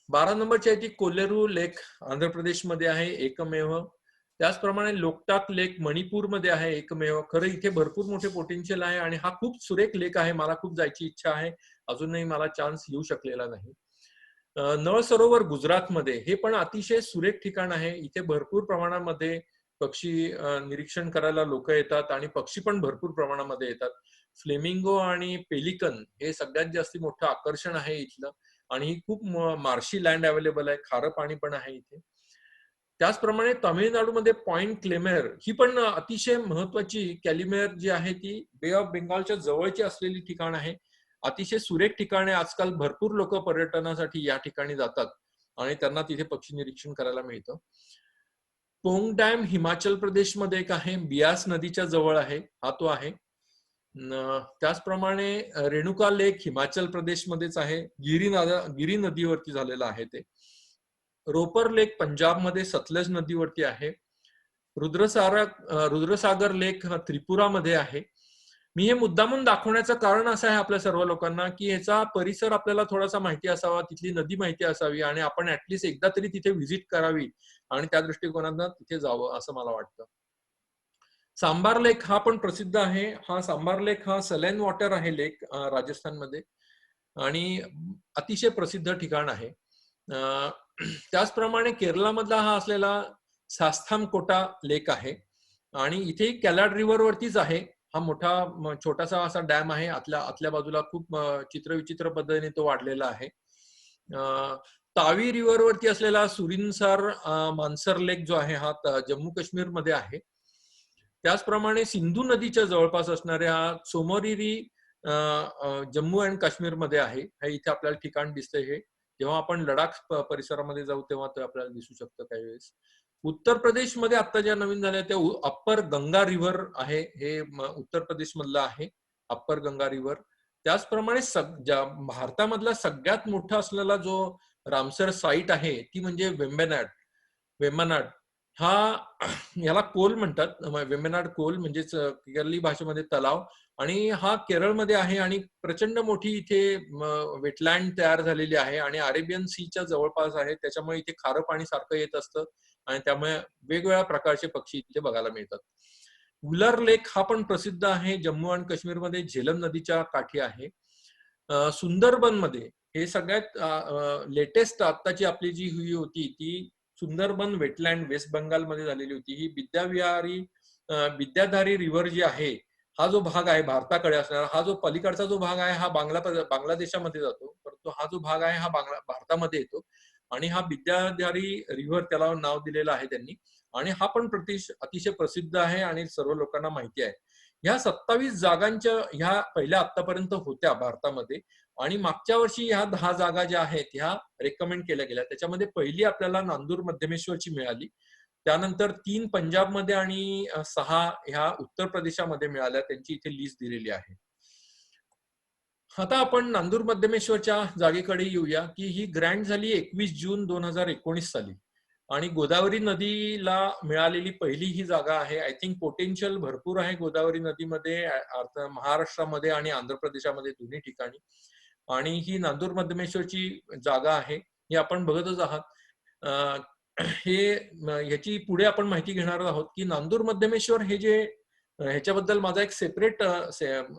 12 नंबरची आहे ती कोलेरू लेक आंध्र प्रदेशमध्ये आहे, एकमेव. त्याचप्रमाणे लोकटाक लेक मणिपूरमध्ये आहे एकमेव. खरं इथे भरपूर मोठे पोटेन्शियल आहे आणि हा खूप सुरेख लेक आहे. मला खूप जायची इच्छा आहे. अजूनही मला चान्स येऊ शकलेला नाही. नळ सरोवर गुजरातमध्ये हे पण अतिशय सुरेख ठिकाण आहे. इथे भरपूर प्रमाणामध्ये पक्षी निरीक्षण करायला लोक येतात आणि पक्षी पण भरपूर प्रमाणामध्ये येतात. फ्लेमिंगो आणि पेलिकन हे सगळ्यात जास्त मोठं आकर्षण आहे इथलं आणि ही खूप मार्शी लँड अवेलेबल आहे. खारं पाणी पण आहे इथे. त्याचप्रमाणे तामिळनाडूमध्ये पॉइंट क्लेमेर ही पण अतिशय महत्वाची कॅलिमेर जी आहे ती बे ऑफ बेंगॉलच्या जवळची असलेली ठिकाण आहे. अतिशय सुरेख ठिकाण आहे. आजकाल भरपूर लोक पर्यटनासाठी या ठिकाणी जातात आणि त्यांना तिथे पक्षी निरीक्षण करायला मिळतं. पोंग डॅम हिमाचल प्रदेशमध्ये एक आहे. बियास नदीच्या जवळ आहे. हा तो आहे. त्याचप्रमाणे रेणुका लेक हिमाचल प्रदेशमध्येच आहे. गिरी नदीवरती झालेला आहे ते. रोपर लेक पंजाबमध्ये सतलज नदीवरती आहे. रुद्रसागर लेक त्रिपुरामध्ये आहे. मी हे मुद्दामून दाखवण्याचं कारण असं आहे आपल्या सर्व लोकांना की ह्याचा परिसर आपल्याला थोडासा माहिती असावा, तिथली नदी माहिती असावी आणि आपण ऍटलिस्ट एकदा तरी तिथे व्हिजिट करावी आणि त्या दृष्टिकोनातून तिथे जावं असं मला वाटतं. सांबार लेक हा पण प्रसिद्ध आहे. हा सांबार लेक हा सलैन वॉटर आहे लेक राजस्थानमध्ये आणि अतिशय प्रसिद्ध ठिकाण आहे. त्याचप्रमाणे केरळमधला हा असलेला सास्थामकोटा लेक आहे आणि इथे कॅलाड रिव्हर वरतीच आहे. हा मोठा छोटासा असा डॅम आहे. आतल्या बाजूला खूप चित्रविचित्र पद्धतीने तो वाढलेला आहे. तावी रिव्हर वरती असलेला सुरिनसर मानसर लेक जो आहे हा जम्मू काश्मीर मध्ये आहे. त्याचप्रमाणे सिंधू नदीच्या जवळपास असणाऱ्या सोमोरिरी जम्मू अँड काश्मीर मध्ये आहे. हे इथे आपल्याला ठिकाण दिसतंय. हे जेव्हा आपण लडाख परिसरामध्ये जाऊ तेव्हा ते आपल्याला दिसू शकतं काही वेळेस. उत्तर प्रदेशमध्ये आता ज्या नवीन झाल्या त्या अप्पर गंगा रिव्हर आहे. हे उत्तर प्रदेश मधलं आहे अप्पर गंगा रिव्हर. त्याचप्रमाणे भारतामधला सगळ्यात मोठा असलेला जो रामसर साईट आहे ती म्हणजे वेम्बनाड. हा याला कोल म्हणतात. वेम्बनाड कोल म्हणजेच केरळी भाषेमध्ये तलाव आणि हा केरळमध्ये आहे आणि प्रचंड मोठी इथे वेटलँड तयार झालेली आहे आणि अरेबियन सीच्या जवळपास आहे. त्याच्यामुळे इथे खारं पाणी सारखं येत असतं आणि त्यामुळे वेगवेगळ्या प्रकारचे पक्षी इथे बघायला मिळतात. उलर लेक हा पण प्रसिद्ध आहे. जम्मू आणि काश्मीरमध्ये झेलम नदीच्या काठी आहे. सुंदरबन मध्ये हे सगळ्यात लेटेस्ट आत्ताची आपली जी हुई होती ती सुंदरबन वेटलँड वेस्ट बंगालमध्ये झालेली होती. ही विद्याधारी रिव्हर जी आहे हा जो भाग आहे भारताकडे असणारा, हा जो पलीकडचा जो भाग आहे हा बांगलादेशामध्ये जातो, परंतु हा जो भाग आहे हा भारतामध्ये येतो आणि हा विद्याधारी रिव्हर त्याला नाव दिलेलं आहे त्यांनी आणि हा पण अतिशय प्रसिद्ध आहे आणि सर्व लोकांना माहिती आहे. ह्या 27 जागांच्या ह्या पहिल्या आतापर्यंत होत्या भारतामध्ये आणि मागच्या वर्षी ह्या 10 जागा ज्या आहेत ह्या रेकमेंड केल्या गेल्या. त्याच्यामध्ये पहिली आपल्याला नांदूर मध्यमेश्वरची मिळाली. त्यानंतर 3 पंजाबमध्ये आणि 6 ह्या उत्तर प्रदेशामध्ये मिळाल्या. त्यांची इथे लिस्ट दिलेली आहे. आता आपण नांदूर मध्यमेश्वरच्या जागेकडे येऊया की ही ग्रँट झाली 21 जून 2019 साली आणि गोदावरी नदीला मिळालेली पहिली ही जागा आहे. आय थिंक पोटेन्शियल भरपूर आहे गोदावरी नदीमध्ये महाराष्ट्रामध्ये आणि आंध्र प्रदेशामध्ये दोन्ही ठिकाणी आणि ही नांदूर मध्यमेश्वरची जागा आहे. ही आपण बघतच आहात. ह्याची पुढे आपण माहिती घेणार आहोत की नांदूर मध्यमेश्वर हे जे ह्याच्याबद्दल माझा एक सेपरेट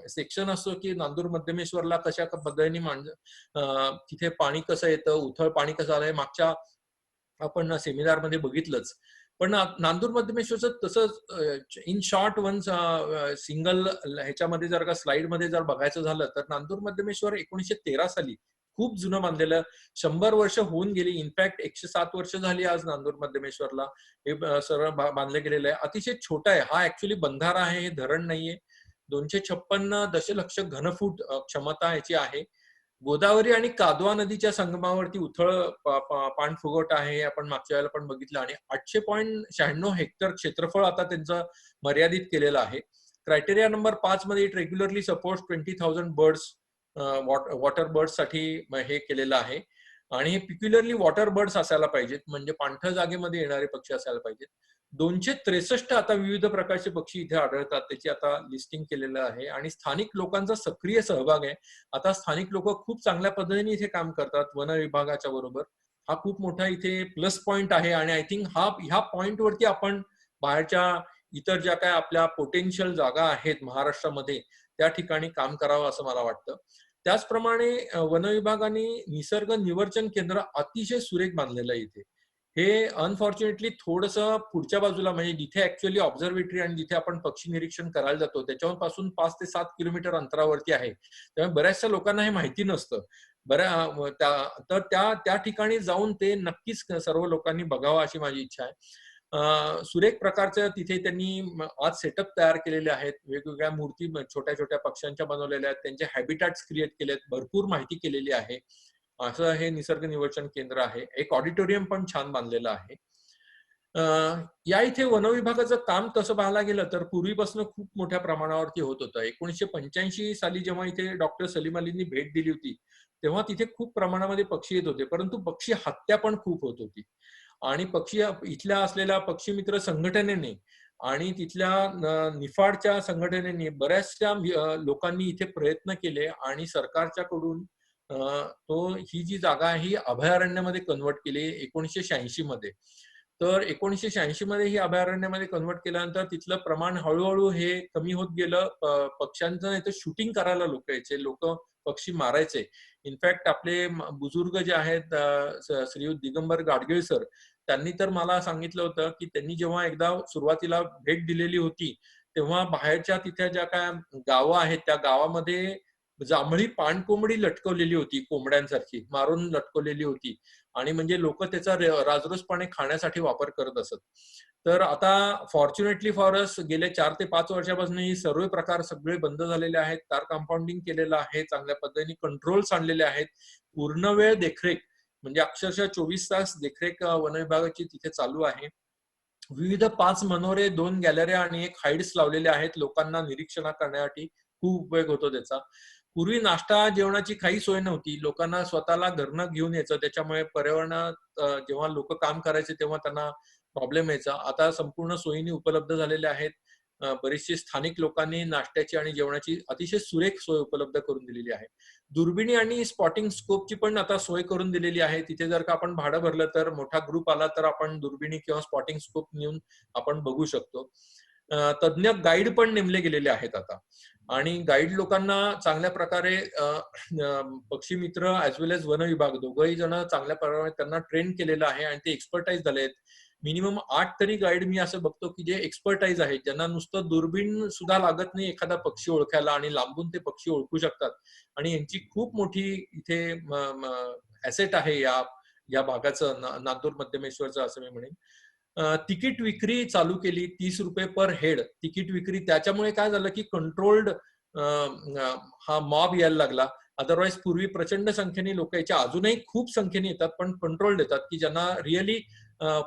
सेक्शन असतो की नांदूर मध्यमेश्वरला कशा पद्धतीने तिथे पाणी कसं येतं, उथळ पाणी कसं आलंय मागच्या आपण सेमिनार मध्ये बघितलंच. पण नांदूर मध्यमेश्वरचं तसंच इन शॉर्ट वन्स सिंगल ह्याच्यामध्ये जर का स्लाइड मध्ये जर बघायचं झालं तर नांदूर मध्यमेश्वर 1913 साली खूप जुनं बांधलेलं, 100 वर्ष होऊन गेली. इनफॅक्ट 107 वर्ष झाली आज नांदूर मध्यमेश्वरला. हे सर्व बांधलं गेलेलं आहे. अतिशय छोटा आहे हा. ऍक्च्युली बंधारा आहे, हे धरण नाहीये. 256 दशलक्ष घनफूट क्षमता याची आहे. गोदावरी आणि कादवा नदीच्या संगमावरती उथळ पाणफुगवटा आहे. आपण मागच्या वेळेला पण बघितलं आणि 800.96 हेक्टर क्षेत्रफळ आता त्यांचं मर्यादित केलेलं आहे. क्रायटेरिया नंबर 5 मध्ये it regularly supports 20,000 birds, water birds साठी हे केलेलं आहे आणि हे पिक्युलरली वॉटर बर्ड्स असायला पाहिजेत, म्हणजे पाणथळ जागेमध्ये येणारे पक्षी असायला पाहिजेत. 263 आता विविध प्रकारचे पक्षी इथे आढळतात, त्याची आता लिस्टिंग केलेलं आहे आणि स्थानिक लोकांचा सक्रिय सहभाग आहे. आता स्थानिक लोक खूप चांगल्या पद्धतीने इथे काम करतात वन विभागाच्या बरोबर. हा खूप मोठा इथे प्लस पॉइंट आहे आणि आय थिंक ह्या पॉइंट वरती आपण बाहेरच्या इतर ज्या काय आपल्या पोटेन्शियल जागा आहेत महाराष्ट्रामध्ये त्या ठिकाणी काम करावं असं मला वाटतं. त्याचप्रमाणे वनविभागाने निसर्ग निवर्चन केंद्र अतिशय सुरेख बांधलेलं आहे इथे. हे अनफॉर्च्युनेटली थोडंसं पुढच्या बाजूला म्हणजे जिथे ऍक्च्युअली ऑब्झर्वेटरी आणि जिथे आपण पक्षी निरीक्षण करायला जातो त्याच्यापासून 5 ते 7 किलोमीटर अंतरावरती आहे. त्यामुळे बऱ्याचशा लोकांना हे माहिती नसतं. तर त्या ठिकाणी जाऊन ते नक्कीच सर्व लोकांनी बघावं अशी माझी इच्छा आहे. सुरेख प्रकारचं तिथे त्यांनी आज सेटअप तयार केलेले आहेत. वेगवेगळ्या मूर्ती छोट्या छोट्या पक्ष्यांच्या बनवलेल्या आहेत. त्यांचे हॅबिटॅट्स क्रिएट केलेत. भरपूर माहिती केलेली आहे. असं हे निसर्ग निवर्चन केंद्र आहे. एक ऑडिटोरियम पण छान बांधलेलं आहे. या इथे वनविभागाचं काम तसं पाहायला गेलं तर पूर्वीपासून खूप मोठ्या प्रमाणावरती होत होतं. 1985 साली जेव्हा इथे डॉक्टर सलीम अलींनी भेट दिली होती, तेव्हा तिथे खूप प्रमाणामध्ये पक्षी येत होते. परंतु पक्षी हत्या पण खूप होत होती. आणि इथल्या असलेल्या पक्षी मित्र संघटनेने आणि तिथल्या निफाडच्या संघटनेने बऱ्याचशा लोकांनी इथे प्रयत्न केले आणि सरकारच्या कडून ही जी जागा आहे ही अभयारण्यामध्ये कन्वर्ट केली 1986 मध्ये. तर 1986 मध्ये ही अभयारण्यामध्ये कन्वर्ट केल्यानंतर तिथलं प्रमाण हळूहळू हे कमी होत गेलं. पक्ष्यांचं इथे शूटिंग करायला लोक यायचे, लोक पक्षी मारायचे. इनफॅक्ट आपले बुजुर्ग जे आहेत श्रीयुत दिगंबर गाडगीळ सर, त्यांनी तर मला सांगितलं होतं की त्यांनी जेव्हा एकदा सुरुवातीला भेट दिलेली होती तेव्हा बाहेरच्या तिथे ज्या काय गावं आहेत त्या गावामध्ये जांभळी पाणकोंबडी लटकवलेली होती, कोंबड्यांसारखी मारून लटकवलेली होती आणि म्हणजे लोक त्याचा राजरोसपणे खाण्यासाठी वापर करत असत. तर आता फॉर्च्युनेटली फॉर अस गेले 4 ते 5 वर्षापासून ही सर्व प्रकार सगळे बंद झालेले आहेत. तार कंपाऊंडिंग केलेलं आहे, चांगल्या पद्धतीने कंट्रोल्स आणलेले आहेत. पूर्ण वेळ देखरेख म्हणजे अक्षरशः 24 तास देखरेख वनविभागाची तिथे चालू आहे. विविध 5 मनोरे, 2 गॅलऱ्या आणि 1 हाईड्स लावलेले आहेत लोकांना निरीक्षण करण्यासाठी. खूप उपयोग होतो त्याचा. पूर्वी नाश्ता जेवणाची काही सोय नव्हती. लोकांना स्वतःला घरनं घेऊन यायचं. त्याच्यामुळे पर्यावरणात जेव्हा लोक काम करायचे तेव्हा त्यांना प्रॉब्लेम यायचा. आता संपूर्ण सोयीने उपलब्ध झालेल्या आहेत. बरीचशी स्थानिक लोकांनी नाश्त्याची आणि जेवणाची अतिशय सुरेख सोय उपलब्ध करून दिलेली आहे. दुर्बिणी आणि स्पॉटिंग स्कोपची पण आता सोय करून दिलेली आहे. तिथे जर का आपण भाडं भरलं तर मोठा ग्रुप आला तर आपण दुर्बिणी किंवा स्पॉटिंग स्कोप नेऊन आपण बघू शकतो. तज्ञ गाईड पण नेमले गेलेले आहेत आता आणि गाईड लोकांना चांगल्या प्रकारे पक्षी मित्र ऍज वेल एज वन विभाग दोघंही जण चांगल्या प्रकारे त्यांना ट्रेन केलेलं आहे आणि ते एक्सपर्टाईज झाले आहेत. मिनिमम 8 तरी गाईड मी असं बघतो की जे एक्सपर्टाईज आहेत, ज्यांना नुसतं दुर्बीण सुद्धा लागत नाही एखादा पक्षी ओळखायला आणि लांबून ते पक्षी ओळखू शकतात आणि यांची खूप मोठी इथे ऍसेट आहे या भागाचं नागपूर मध्यमेश्वरचं असं मी म्हणेन. तिकीट विक्री चालू केली 30 रुपये पर हेड तिकीट विक्री. त्याच्यामुळे काय झालं की कंट्रोल्ड हा मॉब यायला लागला. अदरवाईज पूर्वी प्रचंड संख्येने लोक यायचे, अजूनही खूप संख्येने येतात पण कंट्रोल्ड येतात की ज्यांना रिअली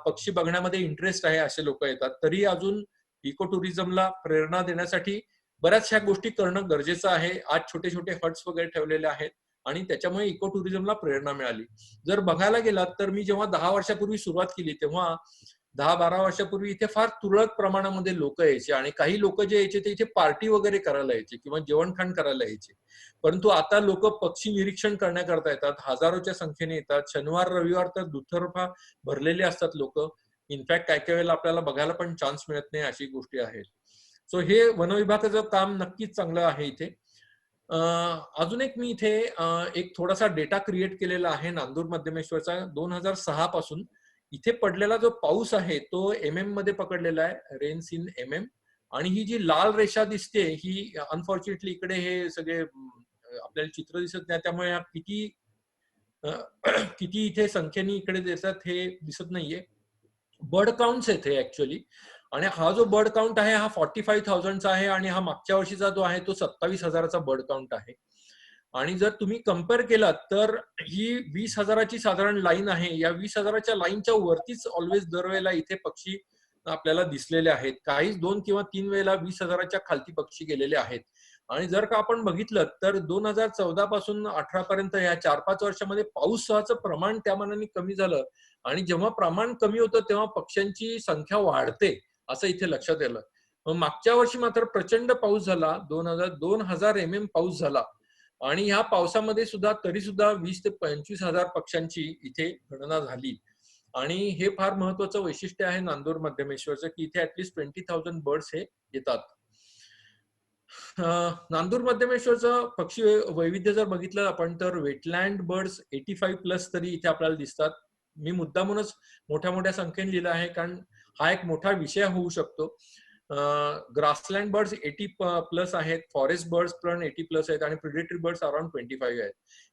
पक्षी बघण्यामध्ये इंटरेस्ट आहे असे लोक येतात. तरी अजून इको टुरिझमला प्रेरणा देण्यासाठी बऱ्याचशा गोष्टी करणं गरजेचं आहे. आज छोटे छोटे हट्स वगैरे ठेवलेले आहेत आणि त्याच्यामुळे इको टुरिझमला प्रेरणा मिळाली. जर बघायला गेलात तर मी जेव्हा 10 वर्षापूर्वी सुरुवात केली तेव्हा 10-12 वर्षापूर्वी इथे फार तुरळक प्रमाणामध्ये लोक यायचे आणि काही लोक जे यायचे ते इथे पार्टी वगैरे करायला यायचे किंवा जेवणखाण करायला यायचे. परंतु आता लोक पक्षी निरीक्षण करण्याकरता येतात, हजारोच्या संख्येने येतात. शनिवार रविवार तर दुतर्फा भरलेले असतात लोक. इनफॅक्ट काही काही वेळेला आपल्याला बघायला पण चान्स मिळत नाही अशी गोष्टी आहेत. सो हे वनविभागाचं काम नक्कीच चांगलं आहे इथे. अजून एक मी इथे एक थोडासा डेटा क्रिएट केलेला आहे नांदूर मध्यमेश्वरचा 2006 पासून. इथे पडलेला जो पाऊस आहे तो MM मध्ये पकडलेला आहे, रेन्स इन MM. आणि ही जी लाल रेषा दिसते ही अनफॉर्च्युनेटली इकडे हे सगळे आपल्याला चित्र दिसत नाही त्यामुळे किती किती इथे संख्येने इकडे देतात हे दिसत नाहीये. बर्ड काउंट्स आहेत हे ऍक्च्युअली. आणि हा जो बर्ड काउंट आहे हा 45,000चा आहे आणि हा मागच्या वर्षीचा जो आहे तो 27,000चा बर्ड काउंट आहे. आणि जर तुम्ही कम्पेअर केलात तर ही 20,000ची साधारण लाईन आहे. या 20,000च्या लाईनच्या वरतीच ऑलवेज दरवेळेला इथे पक्षी आपल्याला दिसलेले आहेत. काही 2 किंवा 3 वेळेला 20,000च्या खालती पक्षी गेलेले आहेत. आणि जर का आपण बघितलं तर 2014 पासून 18 पर्यंत या 4-5 वर्षामध्ये पावसाचं प्रमाण त्या मानाने कमी झालं आणि जेव्हा प्रमाण कमी होतं तेव्हा पक्ष्यांची संख्या वाढते असं इथे लक्षात आलं. मागच्या वर्षी मात्र प्रचंड पाऊस झाला. 2,000 MM पाऊस झाला आणि ह्या पावसामध्ये सुद्धा तरी सुद्धा 20,000 ते 25,000 पक्ष्यांची इथे गणना झाली. आणि हे फार महत्वाचं वैशिष्ट्य आहे नांदूर मध्यमेश्वरचं, की इथे ऍटलीस्ट 20,000 बर्ड्स हे येतात. नांदूर मध्यमेश्वरचं पक्षी वैविध्य जर बघितलं आपण तर वेटलँड बर्ड्स 85 प्लस तरी इथे आपल्याला दिसतात. मी मुद्दामूनच मोठ्या मोठ्या संख्येने लिहिलं आहे कारण हा एक मोठा विषय होऊ शकतो. ग्रासलँड बर्ड्स 80 प्लस आहेत, फॉरेस्ट बर्ड्स पण 80 प्लस आहेत आणि प्रिडेटरी बर्ड्स अराउंड 25 आहेत.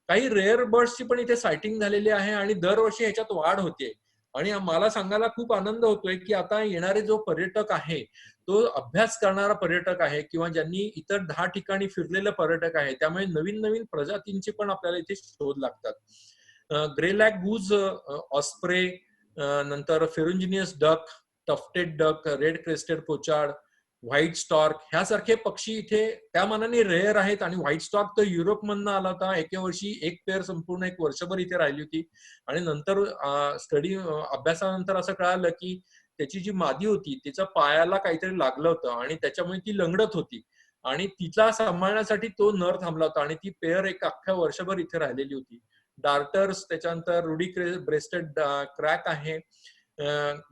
काही रेअर बर्ड्सची पण इथे सायटिंग झालेली आहे आणि दरवर्षी ह्याच्यात वाढ होते. आणि मला सांगायला खूप आनंद होतोय की आता येणारे जो पर्यटक आहे तो अभ्यास करणारा पर्यटक आहे किंवा ज्यांनी इतर 10 ठिकाणी फिरलेला पर्यटक आहे, त्यामुळे नवीन नवीन प्रजातींचे पण आपल्याला इथे शोध लागतात. ग्रे लॅक गूज, ऑस्प्रे, नंतर ferruginous duck, tufted duck, red crested pochard, white stork ह्यासारखे पक्षी इथे त्या मानाने रेअर आहेत. आणि व्हाईट स्टॉर्क तर युरोपमधनं आला होता. एके वर्षी एक पेअर संपूर्ण एक वर्षभर इथे राहिली होती आणि नंतर अभ्यासानंतर असं कळालं की त्याची जी मादी होती तिच्या पायाला काहीतरी लागलं होतं आणि त्याच्यामुळे ती लंगडत होती आणि तिला सांभाळण्यासाठी तो नर थांबला होता आणि ती पेअर एक अख्ख्या वर्षभर इथे राहिलेली होती. डार्टर्स, त्याच्यानंतर रुडी ब्रेस्टेड क्रॅक आहे,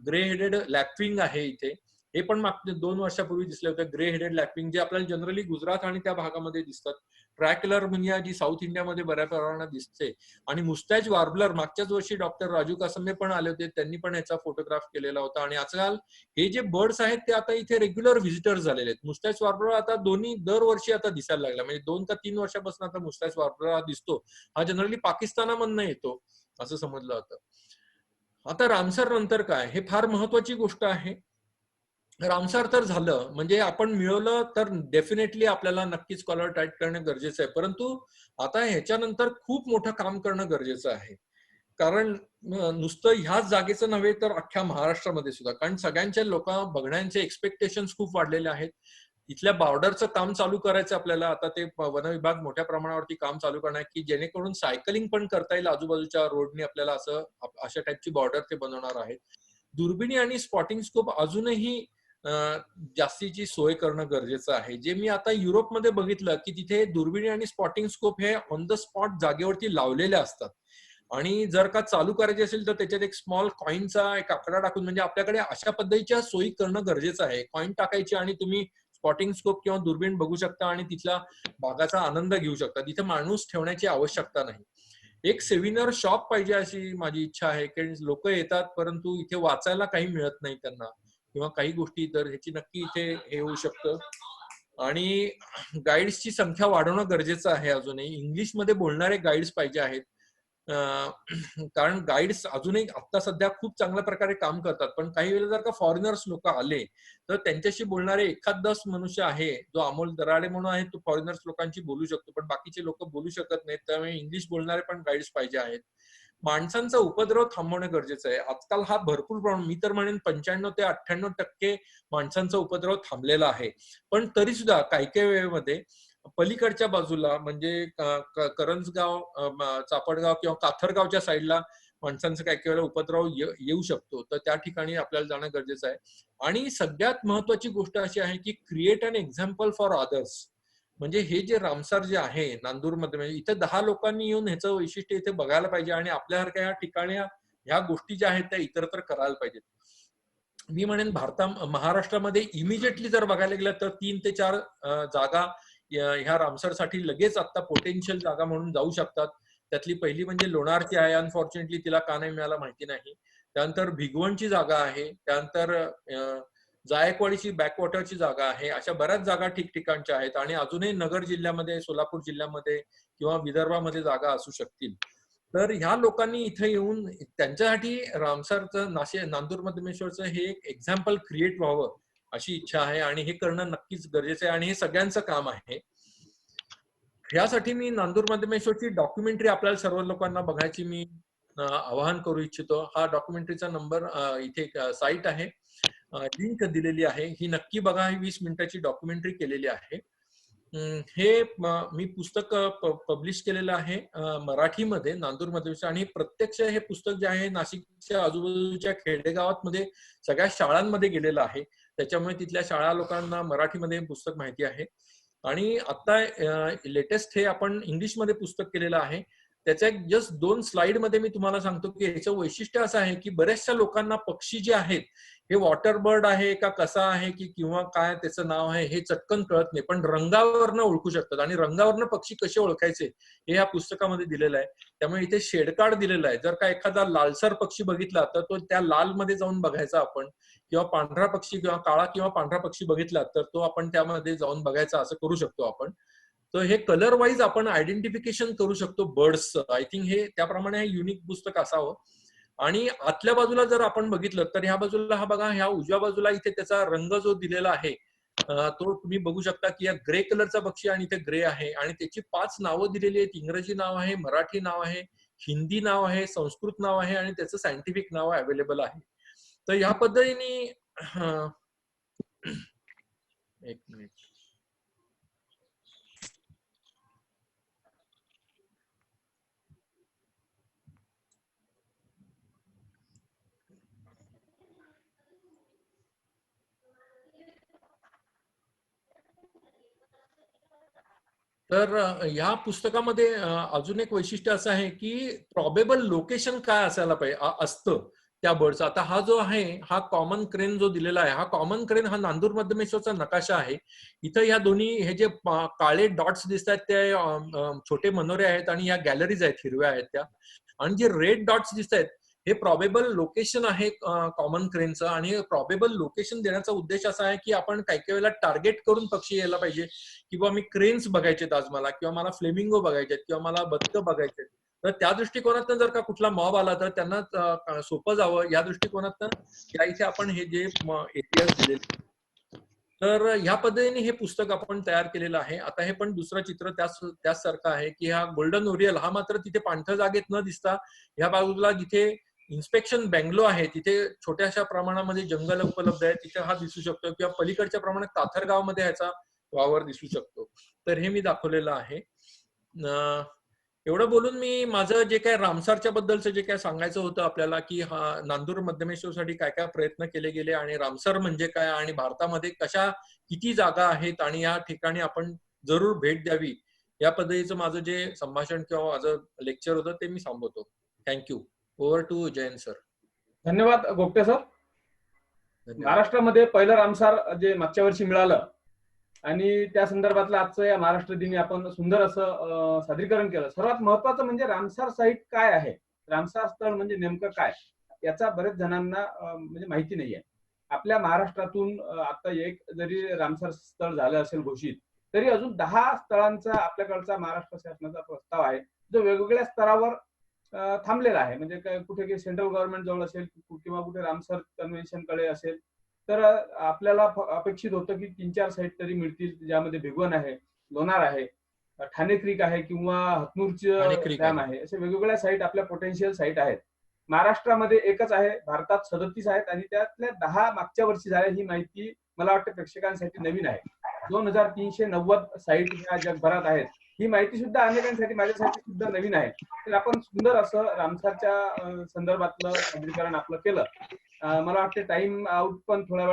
ग्रे हेडेड लॅकविंग आहे इथे. हे पण मागच्या 2 वर्षापूर्वी दिसले होते ग्रे हेडेड लॅकविंग, जे आपल्याला जनरली गुजरात आणि त्या भागामध्ये दिसतात. ट्रॅकलर मुनिया जी साऊथ इंडियामध्ये बऱ्या प्रमाणात दिसते. आणि मुस्टॅच वार्बलर मागच्याच वर्षी डॉक्टर राजू कासंबे पण आले होते, त्यांनी पण याचा फोटोग्राफ केलेला होता. आणि आजकाल हे जे बर्ड्स आहेत ते आता इथे रेग्युलर व्हिजिटर्स झालेले आहेत. मुस्टॅच वार्बलर आता दरवर्षी आता दिसायला लागला, म्हणजे 2 का 3 वर्षापासून आता मुस्टॅच वार्बलर हा दिसतो. हा जनरली पाकिस्तानामधनं येतो असं समजलं जातं. आता रामसर नंतर काय, हे फार महत्वाची गोष्ट आहे. रामसर तर झालं म्हणजे आपण मिळवलं तर डेफिनेटली आपल्याला नक्कीच स्कॉलर टाईट करणं गरजेचं आहे. परंतु आता ह्याच्यानंतर खूप मोठं काम करणं गरजेचं आहे. कारण नुसतं ह्याच जागेचं नव्हे तर अख्ख्या महाराष्ट्रामध्ये सुद्धा, कारण सगळ्यांचे लोक बघण्याचे एक्सपेक्टेशन्स खूप वाढलेले आहेत. इथल्या बॉर्डरचं काम चालू करायचं आपल्याला. आता ते वन विभाग मोठ्या प्रमाणावरती काम चालू करणार की जेणेकरून सायकलिंग पण करता येईल आजूबाजूच्या रोडनी आपल्याला, असं अशा टाईपची बॉर्डर ते बनवणार आहेत. दुर्बिणी आणि स्पॉटिंग स्कोप अजूनही जास्तीची सोय करणं गरजेचं आहे. जे मी आता युरोपमध्ये बघितलं की तिथे दुर्बिणी आणि स्पॉटिंग स्कोप हे ऑन द स्पॉट जागेवरती लावलेले असतात. आणि जर का चालू करायचे असेल तर त्याच्यात एक स्मॉल कॉईनचा एक आकडा टाकून, म्हणजे आपल्याकडे अशा पद्धतीच्या सोयी करणं गरजेचं आहे. कॉईन टाकायची आणि तुम्ही स्पॉटिंग स्कोप किंवा दुर्बीण बघू शकता आणि तिथला भागाचा आनंद घेऊ शकता. तिथे माणूस ठेवण्याची आवश्यकता नाही. एक सेव्हिनर शॉप पाहिजे अशी माझी इच्छा आहे, की लोक येतात परंतु इथे वाचायला काही मिळत नाही त्यांना किंवा काही गोष्टी, तर ह्याची नक्की इथे हे होऊ शकतं. आणि गाईड्सची संख्या वाढवणं गरजेचं आहे. अजूनही इंग्लिशमध्ये बोलणारे गाईड्स पाहिजे आहेत. कारण गाईड्स अजूनही आता सध्या खूप चांगल्या प्रकारे काम करतात, पण काही वेळेला जर का फॉरेनर्स लोक आले तर त्यांच्याशी बोलणारे एखाद 10 मनुष्य आहे, जो अमोल दराडे म्हणून आहे, तो फॉरेनर्स लोकांशी बोलू शकतो, पण बाकीचे लोक बोलू शकत नाहीत. त्यामुळे इंग्लिश बोलणारे पण गाईड्स पाहिजे आहेत. माणसांचा उपद्रव थांबवणं गरजेचं आहे. आजकाल हा भरपूर प्रमाण, मी तर म्हणेन 95 ते 98% माणसांचा उपद्रव थांबलेला आहे. पण तरी सुद्धा काही काही वेळेमध्ये पलीकडच्या बाजूला म्हणजे करंजगाव, चापडगाव किंवा काथरगावच्या साईडला माणसांचा काही काही वेळेला उपद्रव येऊ शकतो. तर त्या ठिकाणी आपल्याला जाणं गरजेचं आहे. आणि सगळ्यात महत्वाची गोष्ट अशी आहे की create an example for others. म्हणजे हे जे रामसर जे आहे नांदूरमध्ये, म्हणजे इथे 10 लोकांनी येऊन ह्याचं वैशिष्ट्य इथे बघायला पाहिजे आणि आपल्यासारख्या या ठिकाणी ह्या गोष्टी ज्या आहेत त्या इतरत्र करायला पाहिजेत. मी म्हणेन महाराष्ट्रामध्ये इमिजिएटली जर बघायला गेलं तर 3 ते 4 जागा ह्या रामसरसाठी लगेच आता पोटेन्शियल जागा म्हणून जाऊ शकतात. त्यातली पहिली म्हणजे लोणारची आहे. अनफॉर्च्युनेटली तिला का नाही मिळाला माहिती नाही. त्यानंतर भिगवणची जागा आहे. त्यानंतर जायकवाडीची बॅकवॉटरची जागा आहे. अशा बऱ्याच जागा ठिकठिकाणच्या आहेत आणि अजूनही नगर जिल्ह्यामध्ये, सोलापूर जिल्ह्यामध्ये किंवा विदर्भामध्ये जागा असू शकतील. तर ह्या लोकांनी इथे येऊन त्यांच्यासाठी रामसरचं, नांदूर मध्यमेश्वरचं हे एक एक्झाम्पल क्रिएट व्हावं अशी इच्छा आहे आणि हे करणं नक्कीच गरजेचं आहे आणि हे सगळ्यांचं काम आहे. ह्यासाठी मी नांदूर मध्यमेश्वरची डॉक्युमेंटरी आपल्याला सर्व लोकांना बघायची मी आवाहन करू इच्छितो. हा डॉक्युमेंटरीचा नंबर इथे साईट आहे, लिंक दिलेली आहे. ही नक्की बघा. ही 20 मिनिटाची डॉक्युमेंटरी केलेली आहे. हे मी पुस्तक पब्लिश केलेलं आहे मराठीमध्ये नांदूरमध्ये. आणि प्रत्यक्ष हे पुस्तक जे आहे नाशिकच्या आजूबाजूच्या खेडेगावांमध्ये सगळ्या शाळांमध्ये गेलेलं आहे. त्याच्यामुळे तिथल्या शाळा लोकांना मराठीमध्ये हे पुस्तक माहिती आहे. आणि आता लेटेस्ट हे आपण इंग्लिशमध्ये पुस्तक केलेलं आहे. त्याच्या एक जस्ट 2 स्लाइड मध्ये मी तुम्हाला सांगतो की याचं वैशिष्ट्य असं आहे की बऱ्याचशा लोकांना पक्षी जे आहेत हे वॉटर बर्ड आहे का कसा आहे की किंवा काय त्याचं नाव आहे हे चटकन कळत नाही, पण रंगावरनं ओळखू शकतात आणि रंगावरनं पक्षी कसे ओळखायचे हे या पुस्तकामध्ये दिलेलं आहे. त्यामुळे इथे शेड कार्ड दिलेलं आहे. जर का एखादा लालसर पक्षी बघितला तर तो त्या लाल मध्ये जाऊन बघायचा आपण, किंवा पांढरा पक्षी किंवा काळा किंवा पांढरा पक्षी बघितला तर तो आपण त्यामध्ये जाऊन बघायचा, असं करू शकतो आपण. तर हे कलर वाईज आपण आयडेंटिफिकेशन करू शकतो बर्ड्सचं. आय थिंक हे त्याप्रमाणे हे युनिक पुस्तक असावं. आणि आतल्या बाजूला जर आपण बघितलं तर ह्या बाजूला हा बघा, ह्या उजव्या बाजूला इथे त्याचा रंग जो दिलेला आहे तो तुम्ही बघू शकता की या ग्रे कलरचा पक्षी आणि इथे ग्रे आहे आणि त्याची 5 नावं दिलेली आहेत. इंग्रजी नाव आहे, मराठी नाव आहे, हिंदी नाव आहे, संस्कृत नाव आहे आणि त्याचं सायंटिफिक नाव अवेलेबल आहे. तर ह्या पद्धतीने एक मिनिट. तर ह्या पुस्तकामध्ये अजून एक वैशिष्ट्य असं आहे की प्रॉबेबल लोकेशन काय असायला पाहिजे असतं त्या बर्डचा. आता हा जो आहे हा कॉमन क्रेन जो दिलेला आहे, हा कॉमन क्रेन हा नांदूर मध्यमेश्वरचा नकाशा आहे. इथं या दोन्ही हे जे काळे डॉट्स दिसत आहेत ते छोटे मनोरे आहेत आणि या गॅलरीज आहेत हिरव्या आहेत त्या, आणि जे रेड डॉट्स दिसत आहेत हे प्रॉबेबल लोकेशन आहे कॉमन क्रेनचं. आणि प्रॉबेबल लोकेशन देण्याचा उद्देश असा आहे की आपण काही काही वेळेला टार्गेट करून पक्षी यायला पाहिजे, किंवा मी क्रेन्स बघायचे आज मला, किंवा मला फ्लेमिंगो बघायचे, किंवा मला बदकं बघायचे. तर त्या दृष्टिकोनातून जर का कुठला मॉब आला तर त्यांना सोपं जावं या दृष्टिकोनातून या इथे आपण हे जे एरियाज दिलेले. तर ह्या पद्धतीने हे पुस्तक आपण तयार केलेलं आहे. आता हे पण दुसरं चित्र त्याच सारखं आहे की हा गोल्डन ओरियल हा मात्र तिथे पाणथ्या जागेत न दिसता ह्या बाजूला जिथे इन्स्पेक्शन बँगलो आहे तिथे छोट्याशा प्रमाणामध्ये जंगल उपलब्ध आहे, तिथे हा दिसू शकतो, किंवा पलीकडच्या प्रमाणात काथरगाव मध्ये ह्याचा वावर दिसू शकतो. तर हे मी दाखवलेलं आहे. एवढं बोलून मी माझं जे काय रामसारच्या बद्दलचं जे काय सांगायचं होतं आपल्याला, की हा नांदूर मध्यमेश्वरसाठी काय काय प्रयत्न केले गेले आणि रामसर म्हणजे काय आणि भारतामध्ये किती जागा आहेत आणि या ठिकाणी आपण जरूर भेट द्यावी, या पद्धतीचं माझं जे संभाषण किंवा माझं लेक्चर होतं ते मी थांबवतो. Thank you. Over to Jayant sir. धन्यवाद गोपटे सर. धन्यवाद. महाराष्ट्रामध्ये पहिलं रामसार जे मागच्या वर्षी मिळालं आणि त्या संदर्भातलं आजचं या महाराष्ट्र दिनी आपण सुंदर असं सादरीकरण केलं. सर्वात महत्वाचं म्हणजे रामसार साईट काय आहे, रामसार स्थळ म्हणजे नेमकं काय, याचा बरेच जणांना म्हणजे माहिती नाहीये. आपल्या महाराष्ट्रातून आता एक जरी रामसार स्थळ झालं असेल घोषित, तरी अजून 10 स्थळांचा आपल्याकडचा महाराष्ट्र शासनाचा प्रस्ताव आहे जो वेगवेगळ्या स्तरावर थांबलेला आहे. म्हणजे कुठे सेंट्रल गव्हर्नमेंट जवळ असेल किंवा कुठे रामसर कन्व्हेन्शन कडे असेल. तर आपल्याला अपेक्षित होतं की 3-4 साईट तरी मिळतील, ज्यामध्ये भिगवण आहे, लोणार आहे, ठाणे क्रीक आहे किंवा हतनूरचं डॅम आहे. असे वेगवेगळ्या साईट आपल्या पोटेन्शियल साईट आहेत. महाराष्ट्रामध्ये एकच आहे, भारतात 37 आहेत आणि त्यातल्या 10 मागच्या वर्षी झाल्या. ही माहिती मला वाटतं प्रेक्षकांसाठी नवीन आहे. 2390 साईट या जगभरात आहेत. ही माहिती सुद्धा अनेकांसाठी, माझ्यासाठी सुद्धा नवीन आहे. तर आपण सुंदर असं रामसरच्या संदर्भातलं सादरीकरण आपलं केलं. मला वाटतं टाइम आउट पण थोड्या